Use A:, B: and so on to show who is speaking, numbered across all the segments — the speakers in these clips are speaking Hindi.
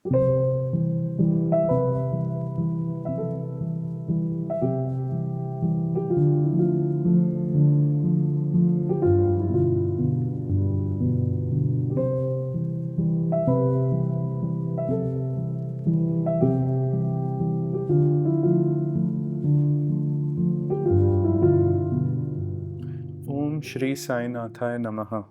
A: Om Shri Sai Nathaya Namaha.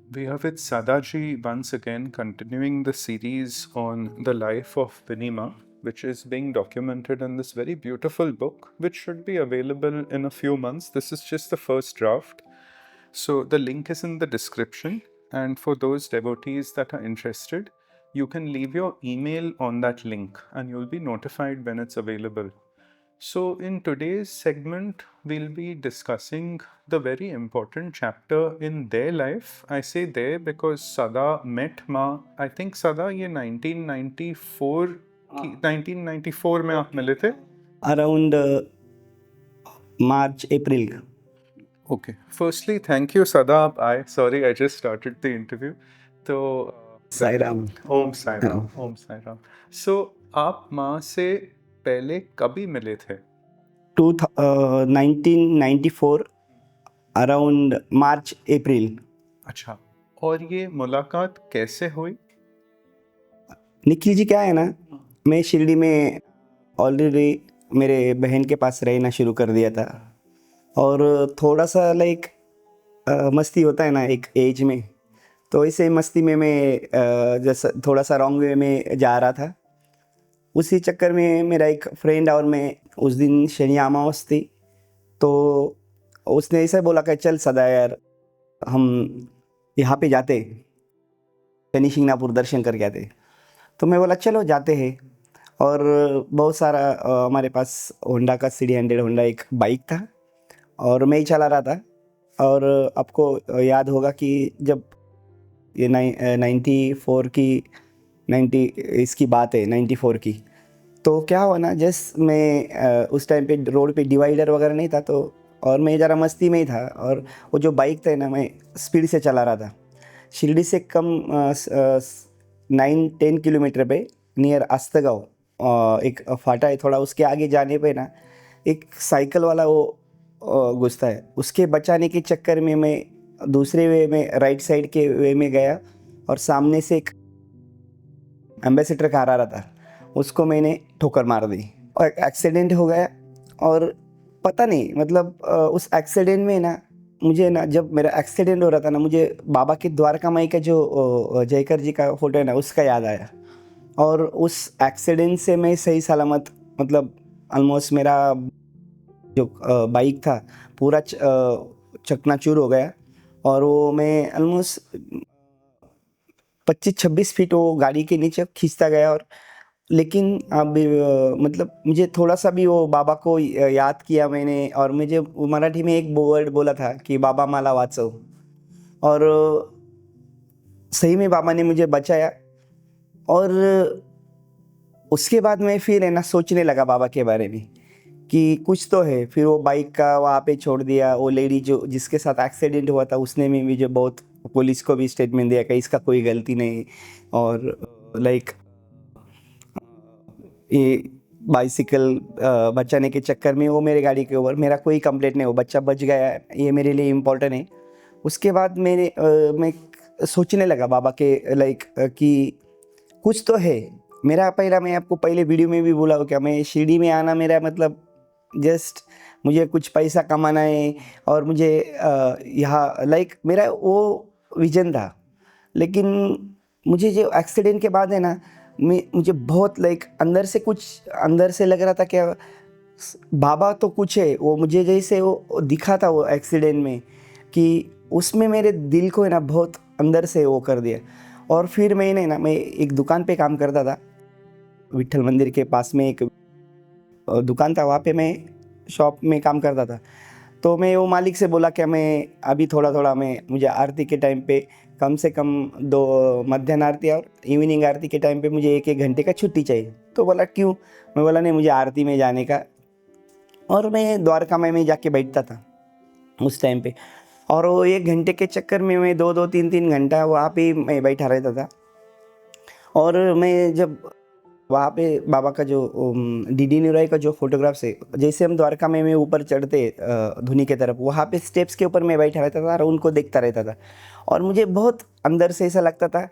A: We are with Sadaji once again, continuing the series on the life of Vinima, which is being documented in this very beautiful book, which should be available in a few months. This is just the first draft. So the link is in the description. And for those devotees that are interested, you can leave your email on that link and you'll be notified when it's available. So, in today's segment, we'll be discussing the very important chapter in their life. I say they because Sada met Ma. I think Sada ये 1994 1994 में आप मिले थे.
B: Around March April.
A: Okay. Firstly, thank you, Sada. आप आए. Sorry, I just started the interview. तो
B: साई राम.
A: ओम साई राम. ओम साई राम. So, आप माँ से पहले कभी मिले थे?
B: 1994 अराउंड मार्च अप्रैल.
A: अच्छा. और ये मुलाकात कैसे हुई?
B: निखिल जी, क्या है ना, मैं शिरडी में ऑलरेडी मेरे बहन के पास रहना शुरू कर दिया था और थोड़ा सा लाइक मस्ती होता है ना एक एज में, तो इसे मस्ती में मैं जैसा थोड़ा सा रॉन्ग वे में जा रहा था. उसी चक्कर में मेरा एक फ्रेंड और मैं, उस दिन शनि अमावस थी, तो उसने ऐसा बोला कि चल सदा यार, हम यहाँ पे जाते, शनि शिंगणापुर दर्शन करके आते. तो मैं बोला चलो जाते हैं. और बहुत सारा हमारे पास होंडा का CD100 होंडा एक बाइक था और मैं ही चला रहा था. और आपको याद होगा कि जब ये 94 की 90 इसकी बात है, 94 की, तो क्या हुआ ना, जस्ट मैं उस टाइम पे रोड पे डिवाइडर वगैरह नहीं था, तो और मैं ज़रा मस्ती में ही था और वो जो बाइक था ना, मैं स्पीड से चला रहा था. शिरडी से कम 9-10 किलोमीटर पे नियर अस्तगांव एक फाटा है, थोड़ा उसके आगे जाने पे ना एक साइकिल वाला वो घुसता है. उसके बचाने के चक्कर में मैं दूसरे वे में, राइट साइड के वे में गया और सामने से एक एम्बेसडर कार आ रहा था, उसको मैंने ठोकर मार दी और एक्सीडेंट हो गया. और पता नहीं, मतलब उस एक्सीडेंट में ना, मुझे ना, जब मेरा एक्सीडेंट हो रहा था ना, मुझे बाबा के द्वारका माई का जो जयकर जी का फोटो है ना, उसका याद आया. और उस एक्सीडेंट से मैं सही सलामत, मतलब ऑलमोस्ट मेरा जो बाइक था पूरा चकनाचूर हो गया. और वो मैं ऑलमोस्ट 25-26 फीट वो गाड़ी के नीचे खींचता गया. और लेकिन अब मतलब मुझे थोड़ा सा भी वो बाबा को याद किया मैंने, और मुझे मराठी में एक वर्ड बोला था कि बाबा माला वाचव. और सही में बाबा ने मुझे बचाया. और उसके बाद मैं फिर है ना सोचने लगा बाबा के बारे में कि कुछ तो है. फिर वो बाइक का वहाँ पे छोड़ दिया. वो लेडी जो जिसके साथ एक्सीडेंट हुआ था, उसने भी मुझे बहुत, पुलिस को भी स्टेटमेंट दिया कि इसका कोई गलती नहीं. और लाइक ये बाइसिकल बचाने के चक्कर में वो मेरे गाड़ी के ऊपर, मेरा कोई कंप्लेंट नहीं, वो बच्चा बच गया, ये मेरे लिए इम्पोर्टेंट है. उसके बाद मैं सोचने लगा बाबा के लाइक कि कुछ तो है. मेरा पहला, मैं आपको पहले वीडियो में भी बोला हो क्या, मैं शिरडी में आना मेरा मतलब जस्ट मुझे कुछ पैसा कमाना है और मुझे यहाँ लाइक मेरा वो विजन था. लेकिन मुझे जो एक्सीडेंट के बाद है ना, मुझे बहुत लाइक अंदर से लग रहा था क्या बाबा तो कुछ है. वो मुझे जैसे वो दिखा था वो एक्सीडेंट में, कि उसमें मेरे दिल को है ना बहुत अंदर से वो कर दिया. और फिर मैं एक दुकान पे काम करता था, विठल मंदिर के पास में एक दुकान था, वहाँ पे मैं शॉप में काम करता था. तो मैं वो मालिक से बोला कि मैं अभी थोड़ा मुझे आरती के टाइम पे कम से कम 2 मध्याह्न आरती और इवनिंग आरती के टाइम पे मुझे 1-1 घंटे का छुट्टी चाहिए. तो बोला क्यों? मैं बोला नहीं, मुझे आरती में जाने का. और मैं द्वारका में जाके बैठता था उस टाइम पे. और वो 1 घंटे के चक्कर में मैं 2-2 3-3 घंटा वहाँ पे मैं बैठा रहता था. और मैं जब वहाँ पे बाबा का जो डीडी न्यूराई का जो फोटोग्राफ्स है, जैसे हम द्वारका में ऊपर चढ़ते धुनी के तरफ, वहाँ पे स्टेप्स के ऊपर मैं बैठा रहता था और उनको देखता रहता था। और मुझे बहुत अंदर से ऐसा लगता था,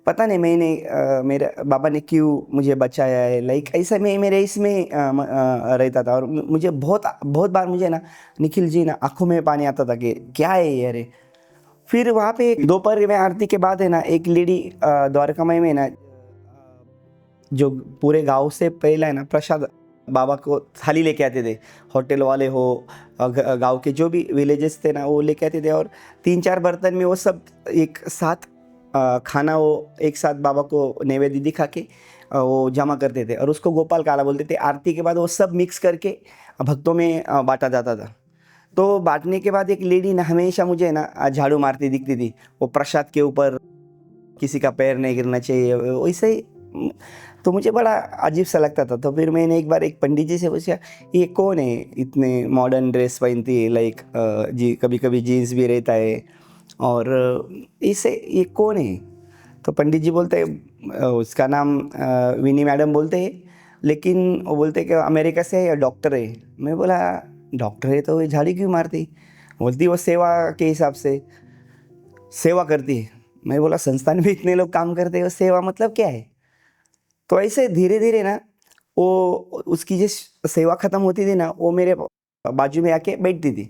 B: पता नहीं मैंने मेरा बाबा ने क्यों मुझे बचाया है, लाइक ऐसा मैं मेरे इसमें रहता था। और मुझे बहुत बहुत बार मुझे ना निखिल जी ना आंखों में पानी आता था कि क्या है ये, अरे। फिर वहाँ पे दोपहर में आरती के बाद है ना एक लेडी द्वारका में ना जो पूरे गांव से पहला है ना प्रसाद बाबा को थाली लेके आते थे, होटल वाले हो गांव के जो भी विलेजेस थे ना वो लेके आते थे, और 3-4 बर्तन में वो सब एक साथ खाना वो एक साथ बाबा को नैवेद्य दिखा के वो जमा करते थे, और उसको गोपाल काला बोलते थे। आरती के बाद वो सब मिक्स करके भक्तों में बांटा जाता था। तो बांटने के बाद एक लेडी ना हमेशा मुझे ना झाड़ू मारती दिखती थी, वो प्रसाद के ऊपर किसी का पैर नहीं गिरना चाहिए वैसे ही। तो मुझे बड़ा अजीब सा लगता था। तो फिर मैंने एक बार एक पंडित जी से पूछा, ये कौन है इतने मॉडर्न ड्रेस पहनती है, लाइक जी कभी कभी जीन्स भी रहता है, और इसे ये कौन है? तो पंडित जी बोलते हैं उसका नाम विनी मैडम बोलते हैं, लेकिन वो बोलते कि अमेरिका से है या डॉक्टर है। मैं बोला डॉक्टर है तो ये झाड़ी क्यों मारती? बोलती वो सेवा के हिसाब से सेवा करती है। मैं बोला संस्थान में इतने लोग काम करते हैं, सेवा मतलब क्या है? तो ऐसे धीरे धीरे ना वो उसकी जो सेवा ख़त्म होती थी ना, वो मेरे बाजू में आके बैठती थी।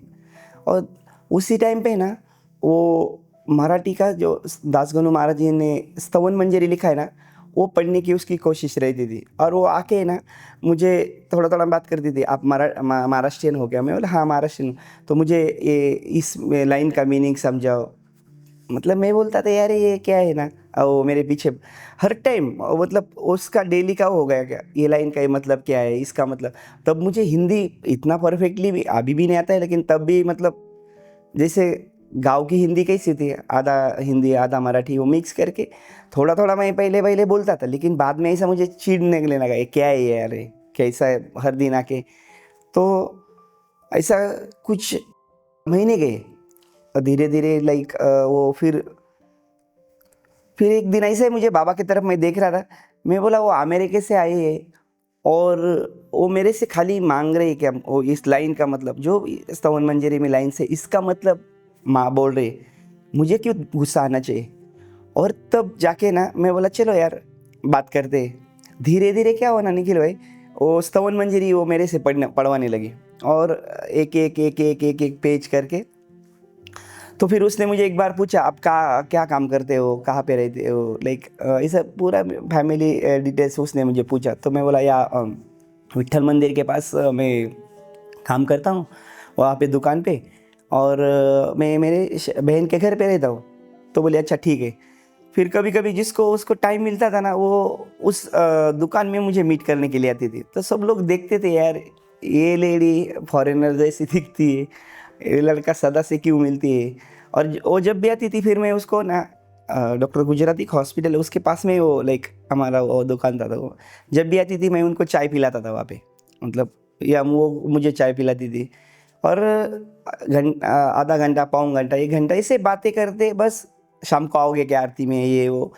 B: और उसी टाइम पे ना वो मराठी का जो दासगणु महाराज जी ने स्तवन मंजरी लिखा है ना, वो पढ़ने की उसकी कोशिश रहती थी। और वो आके ना मुझे थोड़ा थोड़ा बात करती थी, आप महाराष्ट्रियन हो क्या? मैं बोला हाँ महाराष्ट्रियन। तो मुझे ये इस लाइन का मीनिंग समझाओ। मतलब मैं बोलता था यार ये क्या है ना, वो मेरे पीछे हर टाइम, मतलब उसका डेली का हो गया क्या, ये लाइन का ये मतलब क्या है, इसका मतलब। तब मुझे हिंदी इतना परफेक्टली भी अभी भी नहीं आता है, लेकिन तब भी मतलब जैसे गांव की हिंदी कैसी थी, आधा हिंदी आधा मराठी वो मिक्स करके थोड़ा थोड़ा मैं पहले पहले बोलता था। लेकिन बाद में ऐसा मुझे चिढ़ने लगा, ये क्या है ये यार, कैसा है हर दिन आके। तो ऐसा कुछ महीने गए, धीरे धीरे लाइक वो फिर एक दिन ऐसे मुझे बाबा की तरफ मैं देख रहा था। मैं बोला वो अमेरिका से आए हैं और वो मेरे से खाली मांग रहे हैं क्या, वो इस लाइन का मतलब जो स्तवन मंजरी में लाइन से इसका मतलब माँ बोल रहे, मुझे क्यों गुस्सा आना चाहिए? और तब जाके ना मैं बोला चलो यार बात करते। धीरे धीरे क्या हुआ ना निखिल भाई, वो स्तवन मंजरी वो मेरे से पढ़वाने लगी, और एक एक एक एक एक एक पेज करके। तो फिर उसने मुझे एक बार पूछा आप क्या काम करते हो, कहाँ पे रहते हो, लाइक ऐसा पूरा फैमिली डिटेल्स उसने मुझे पूछा। तो मैं बोला विट्ठल मंदिर के पास मैं काम करता हूँ, वहाँ पे दुकान पे, और मैं मेरे बहन के घर पे रहता हूँ। तो बोले अच्छा ठीक है। फिर कभी कभी जिसको उसको टाइम मिलता था ना, वो उस दुकान में मुझे मीट करने के लिए आती थी। तो सब लोग देखते थे यार ये लेडी फॉरेनर जैसी दिखती है, ये लड़का सदा से क्यों मिलती है। और वो जब भी आती थी फिर मैं उसको ना डॉक्टर गुजराती का हॉस्पिटल है उसके पास में, वो लाइक हमारा वो दुकान था। तो जब भी आती थी मैं उनको चाय पिलाता था वहाँ पे, मतलब या वो मुझे चाय पिलाती थी। और आधा घंटा पौन घंटा 1 घंटा ऐसे बातें करते, बस शाम को आओगे क्या आरती में, ये वो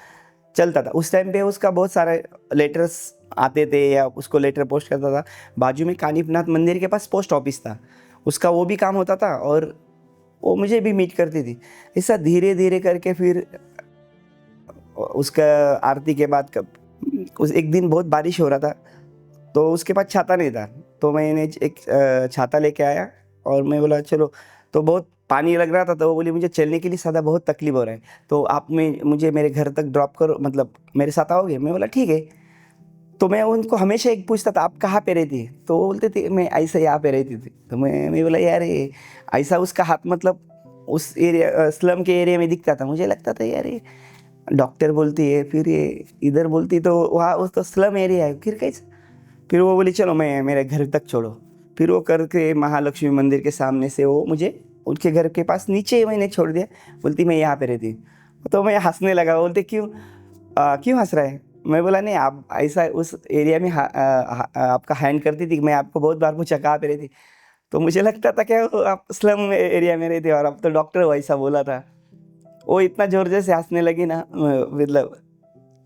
B: चलता था। उस टाइम पे उसका बहुत सारे लेटर्स आते थे या उसको लेटर पोस्ट करता था। बाजू में कानीपनाथ मंदिर के पास पोस्ट ऑफिस था, उसका वो भी काम होता था, और वो मुझे भी मीट करती थी। ऐसा धीरे धीरे करके फिर उसका आरती के बाद कब उस एक दिन बहुत बारिश हो रहा था, तो उसके पास छाता नहीं था। तो मैंने एक छाता लेके आया और मैं बोला चलो। तो बहुत पानी लग रहा था, तो वो बोली मुझे चलने के लिए ज़्यादा बहुत तकलीफ हो रहा है, तो आप मुझे मेरे घर तक ड्रॉप करो, मतलब मेरे साथ आओगे? मैं बोला ठीक है। तो मैं उनको हमेशा एक पूछता था आप कहाँ पे रहती है? तो वो बोलते थे मैं ऐसा यहाँ पे रहती थी। तो मैं बोला यार ये ऐसा उसका हाथ मतलब उस एरिया स्लम के एरिया में दिखता था। मुझे लगता था यार ये डॉक्टर बोलती है, फिर ये इधर बोलती, तो वहाँ उस तो स्लम एरिया है, फिर कैसे? फिर वो बोली चलो मैं मेरे घर तक छोड़ो। फिर वो करके महालक्ष्मी मंदिर के सामने से वो मुझे उनके घर के पास नीचे मैंने छोड़ दिया। बोलती मैं यहाँ पे रहती हूँ। तो मैं हंसने लगा। बोलते क्यों क्यों हंस रहा है? मैं बोला नहीं आप ऐसा उस एरिया में आपका हैंड करती थी, मैं आपको बहुत बार पूछा कहाँ पे रहती। तो मुझे लगता था क्या वो आप स्लम एरिया में रहते और अब तो डॉक्टर वैसा बोला था। वो इतना जोर जोर से हंसने लगी ना, मतलब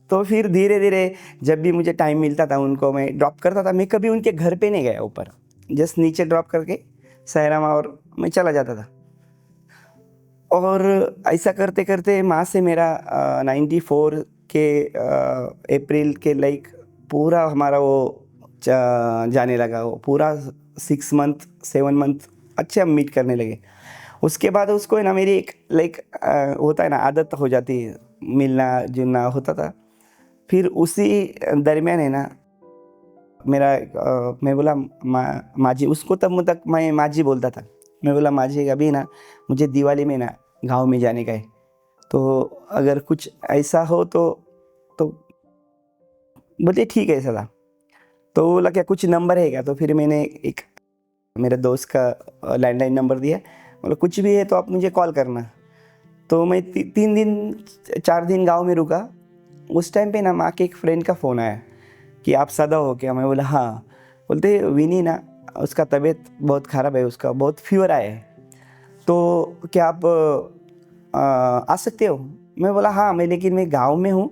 B: तो फिर धीरे धीरे जब भी मुझे टाइम मिलता था उनको मैं ड्रॉप करता था। मैं कभी उनके घर पे नहीं गया ऊपर, जस्ट नीचे ड्रॉप करके सहरामा और मैं चला जाता था। और ऐसा करते करते माँ से मेरा 94 के अप्रैल के लाइक पूरा हमारा वो जाने लगा। वो पूरा 6 मंथ 7 मंथ अच्छे हम मीट करने लगे। उसके बाद उसको है ना मेरी एक लाइक होता है ना आदत हो जाती है, मिलना जुलना होता था। फिर उसी दरमियान है ना मेरा मैं बोला माँ जी, उसको तब तक मैं माँ जी बोलता था। मैं बोला माँ जी अभी ना मुझे दिवाली में ना गांव में जाने का है, तो अगर कुछ ऐसा हो तो बोलते ठीक है ऐसा था। तो बोला क्या कुछ नंबर है क्या? तो फिर मैंने एक मेरे दोस्त का लैंडलाइन नंबर दिया। बोला कुछ भी है तो आप मुझे कॉल करना। तो मैं 3 दिन 4 दिन गांव में रुका। उस टाइम पे ना माँ के एक फ्रेंड का फ़ोन आया कि आप सदा हो क्या? मैं बोला हाँ। बोलते विनी ना उसका तबीयत बहुत ख़राब है, उसका बहुत फीवर आया है, तो क्या आप आ सकते हो? मैं बोला हाँ मैं गांव में हूँ,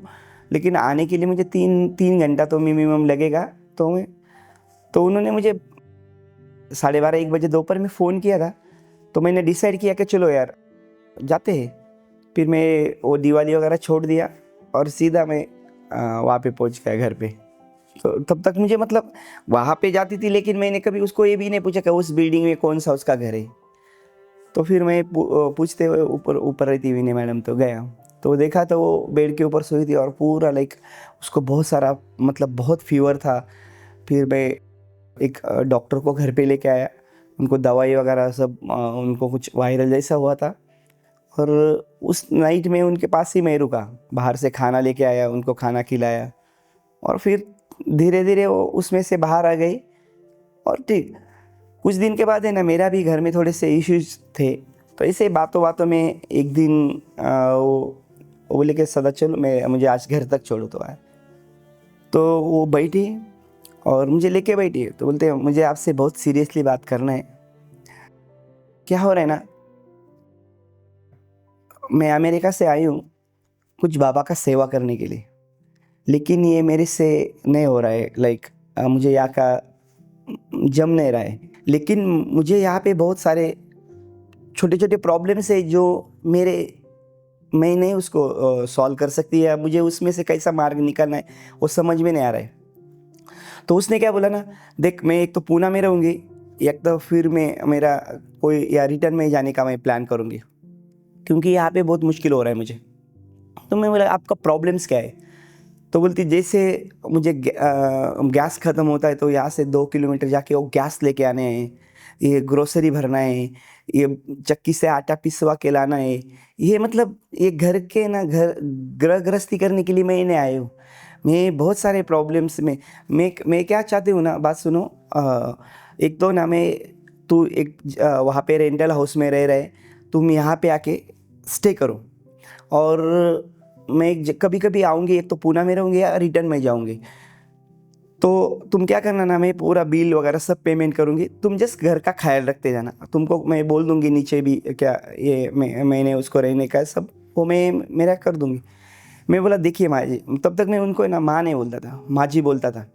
B: लेकिन आने के लिए मुझे 3 घंटा तो मिनिमम लगेगा। तो उन्होंने मुझे 12:30 1 बजे दोपहर में फ़ोन किया था। तो मैंने डिसाइड किया कि चलो यार जाते हैं। फिर मैं वो दिवाली वगैरह छोड़ दिया और सीधा मैं वहाँ पे पहुँच गया घर पे। तो तब तक मुझे मतलब वहाँ पे जाती थी, लेकिन मैंने कभी उसको ये भी नहीं पूछा कि उस बिल्डिंग में कौन सा उसका घर है। तो फिर मैं पूछते हुए ऊपर ऊपर रहती विनय मैडम, तो गया तो देखा तो वो बेड के ऊपर सोई थी और पूरा लाइक उसको बहुत सारा मतलब बहुत फीवर था। फिर मैं एक डॉक्टर को घर पे लेके आया, उनको दवाई वगैरह सब उनको कुछ वायरल जैसा हुआ था। और उस नाइट में उनके पास ही मैं रुका, बाहर से खाना लेके आया, उनको खाना खिलाया और फिर धीरे धीरे वो उसमें से बाहर आ गई। और ठीक कुछ दिन के बाद है ना मेरा भी घर में थोड़े से इश्यूज थे। तो ऐसे बातों बातों में एक दिन वो बोले कि सदा चलो मैं मुझे आज घर तक छोड़ो। तो आया तो वो बैठी और मुझे लेके बैठी, तो बोलते मुझे आपसे बहुत सीरियसली बात करना है। क्या हो रहा है ना, मैं अमेरिका से आई हूँ कुछ बाबा का सेवा करने के लिए, लेकिन ये मेरे से नहीं हो रहा है। लाइक मुझे यहाँ का जम नहीं रहा है। लेकिन मुझे यहाँ पे बहुत सारे छोटे छोटे प्रॉब्लम्स है जो मेरे मैं नहीं उसको सॉल्व कर सकती है। मुझे उसमें से कैसा मार्ग निकालना है वो समझ में नहीं आ रहा है। तो उसने क्या बोला ना, देख मैं एक तो पूना में रहूँगी, एक तो फिर मैं मेरा कोई या रिटर्न में जाने का मैं प्लान करूँगी, क्योंकि यहाँ पे बहुत मुश्किल हो रहा है मुझे। तो मैं बोला आपका प्रॉब्लम्स क्या है? तो बोलती जैसे मुझे गैस ख़त्म होता है तो यहाँ से 2 किलोमीटर जाके वो गैस लेके आने हैं, ये ग्रोसरी भरना है, ये चक्की से आटा पिसवा के लाना है। ये मतलब ये घर के ना घर गृह गृहस्थी करने के लिए मैं नहीं आई हूँ। मैं बहुत सारे प्रॉब्लम्स में मैं क्या चाहती हूँ ना, बात सुनो। एक तो ना मैं तू एक वहाँ पे रेंटल हाउस में रह रहे, तुम यहाँ पे आके स्टे करो और मैं कभी कभी आऊँगी, एक तो पूना में रहूँगी या रिटर्न में जाऊँगी। तो तुम क्या करना ना, मैं पूरा बिल वगैरह सब पेमेंट करूँगी, तुम जस्ट घर का ख्याल रखते जाना। तुमको मैं बोल दूँगी नीचे भी क्या ये मैंने उसको रहने का सब वो मैं मेरा कर दूँगी। मैं बोला देखिए माँ जी, तब तक मैं उनको ना माँ नहीं बोलता था, माँ जी बोलता था।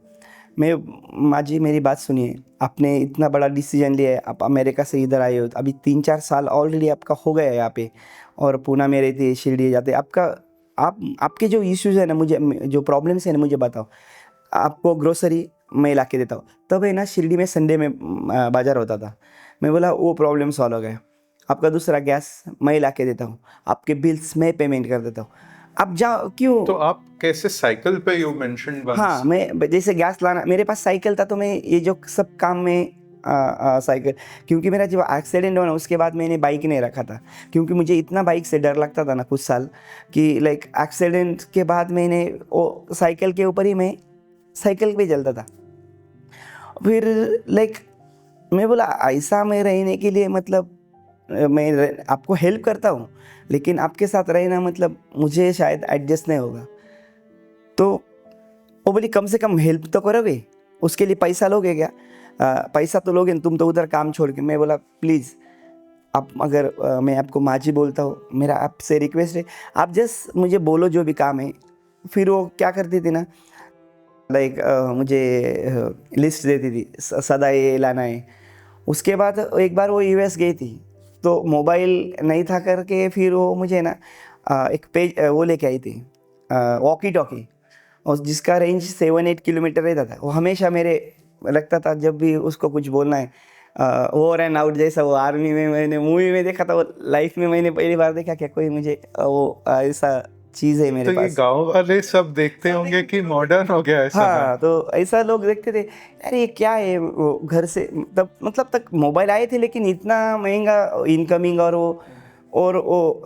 B: मैं माँ जी मेरी बात सुनिए, आपने इतना बड़ा डिसीजन लिया है, आप अमेरिका से इधर आए हो, अभी 3-4 साल ऑलरेडी आपका हो गया है यहाँ पे, और पूना में रहते हैं, शिरडी जाते आपका आपके जो इश्यूज़ है ना, मुझे जो प्रॉब्लम्स है ना मुझे बताओ। आपको ग्रोसरी मैं ला के देता हूँ। तब है ना शिरडी में संडे में बाज़ार होता था। मैं बोला वो प्रॉब्लम सॉल्व हो गया। आपका दूसरा गैस मैं ला के देता हूँ, आपके बिल्स मैं पेमेंट कर देता हूँ, आप जाओ क्यों।
A: तो आप कैसे साइकिल पे, यू मेंशन्ड वंस?
B: हाँ मैं जैसे गैस लाना, मेरे पास साइकिल था तो मैं ये जो सब काम में साइकिल, क्योंकि मेरा जब एक्सीडेंट हुआ ना उसके बाद मैंने बाइक नहीं रखा था, क्योंकि मुझे इतना बाइक से डर लगता था ना कुछ साल कि लाइक एक्सीडेंट के बाद मैंने वो साइकिल के ऊपर ही मैं साइकिल पे चलता था। फिर लाइक मैं बोला ऐसा मैं रहने के लिए मतलब मैं आपको हेल्प करता हूँ, लेकिन आपके साथ रहना मतलब मुझे शायद एडजस्ट नहीं होगा। तो वो बोली कम से कम हेल्प तो करोगे, उसके लिए पैसा लोगे क्या? पैसा तो लोगे ना, तुम तो उधर काम छोड़ के। मैं बोला प्लीज़ आप अगर मैं आपको माँ जी बोलता हूँ, मेरा आपसे रिक्वेस्ट है, आप जस्ट मुझे बोलो जो भी काम है, फिर वो क्या करती थी ना, लाइक मुझे लिस्ट देती थी, सदा ये लाना है। उसके बाद एक बार वो यूएस गई थी, तो मोबाइल नहीं था करके फिर वो मुझे ना एक पेज वो लेके आई थी, वॉकी टॉकी, और जिसका रेंज 7-8 किलोमीटर रहता था। वो हमेशा मेरे लगता था जब भी उसको कुछ बोलना है, ओवर एंड आउट जैसा। वो आर्मी में मैंने मूवी में देखा था, वो लाइफ में मैंने पहली बार देखा क्या कोई मुझे वो ऐसा चीज़ है मेरे
A: तो ये
B: पास।
A: गांव वाले सब देखते होंगे कि मॉडर्न हो गया है समय।
B: हाँ, तो ऐसा लोग देखते थे, यार ये क्या है। वो घर से तब मतलब तक मोबाइल आए थे, लेकिन इतना महंगा इनकमिंग और वो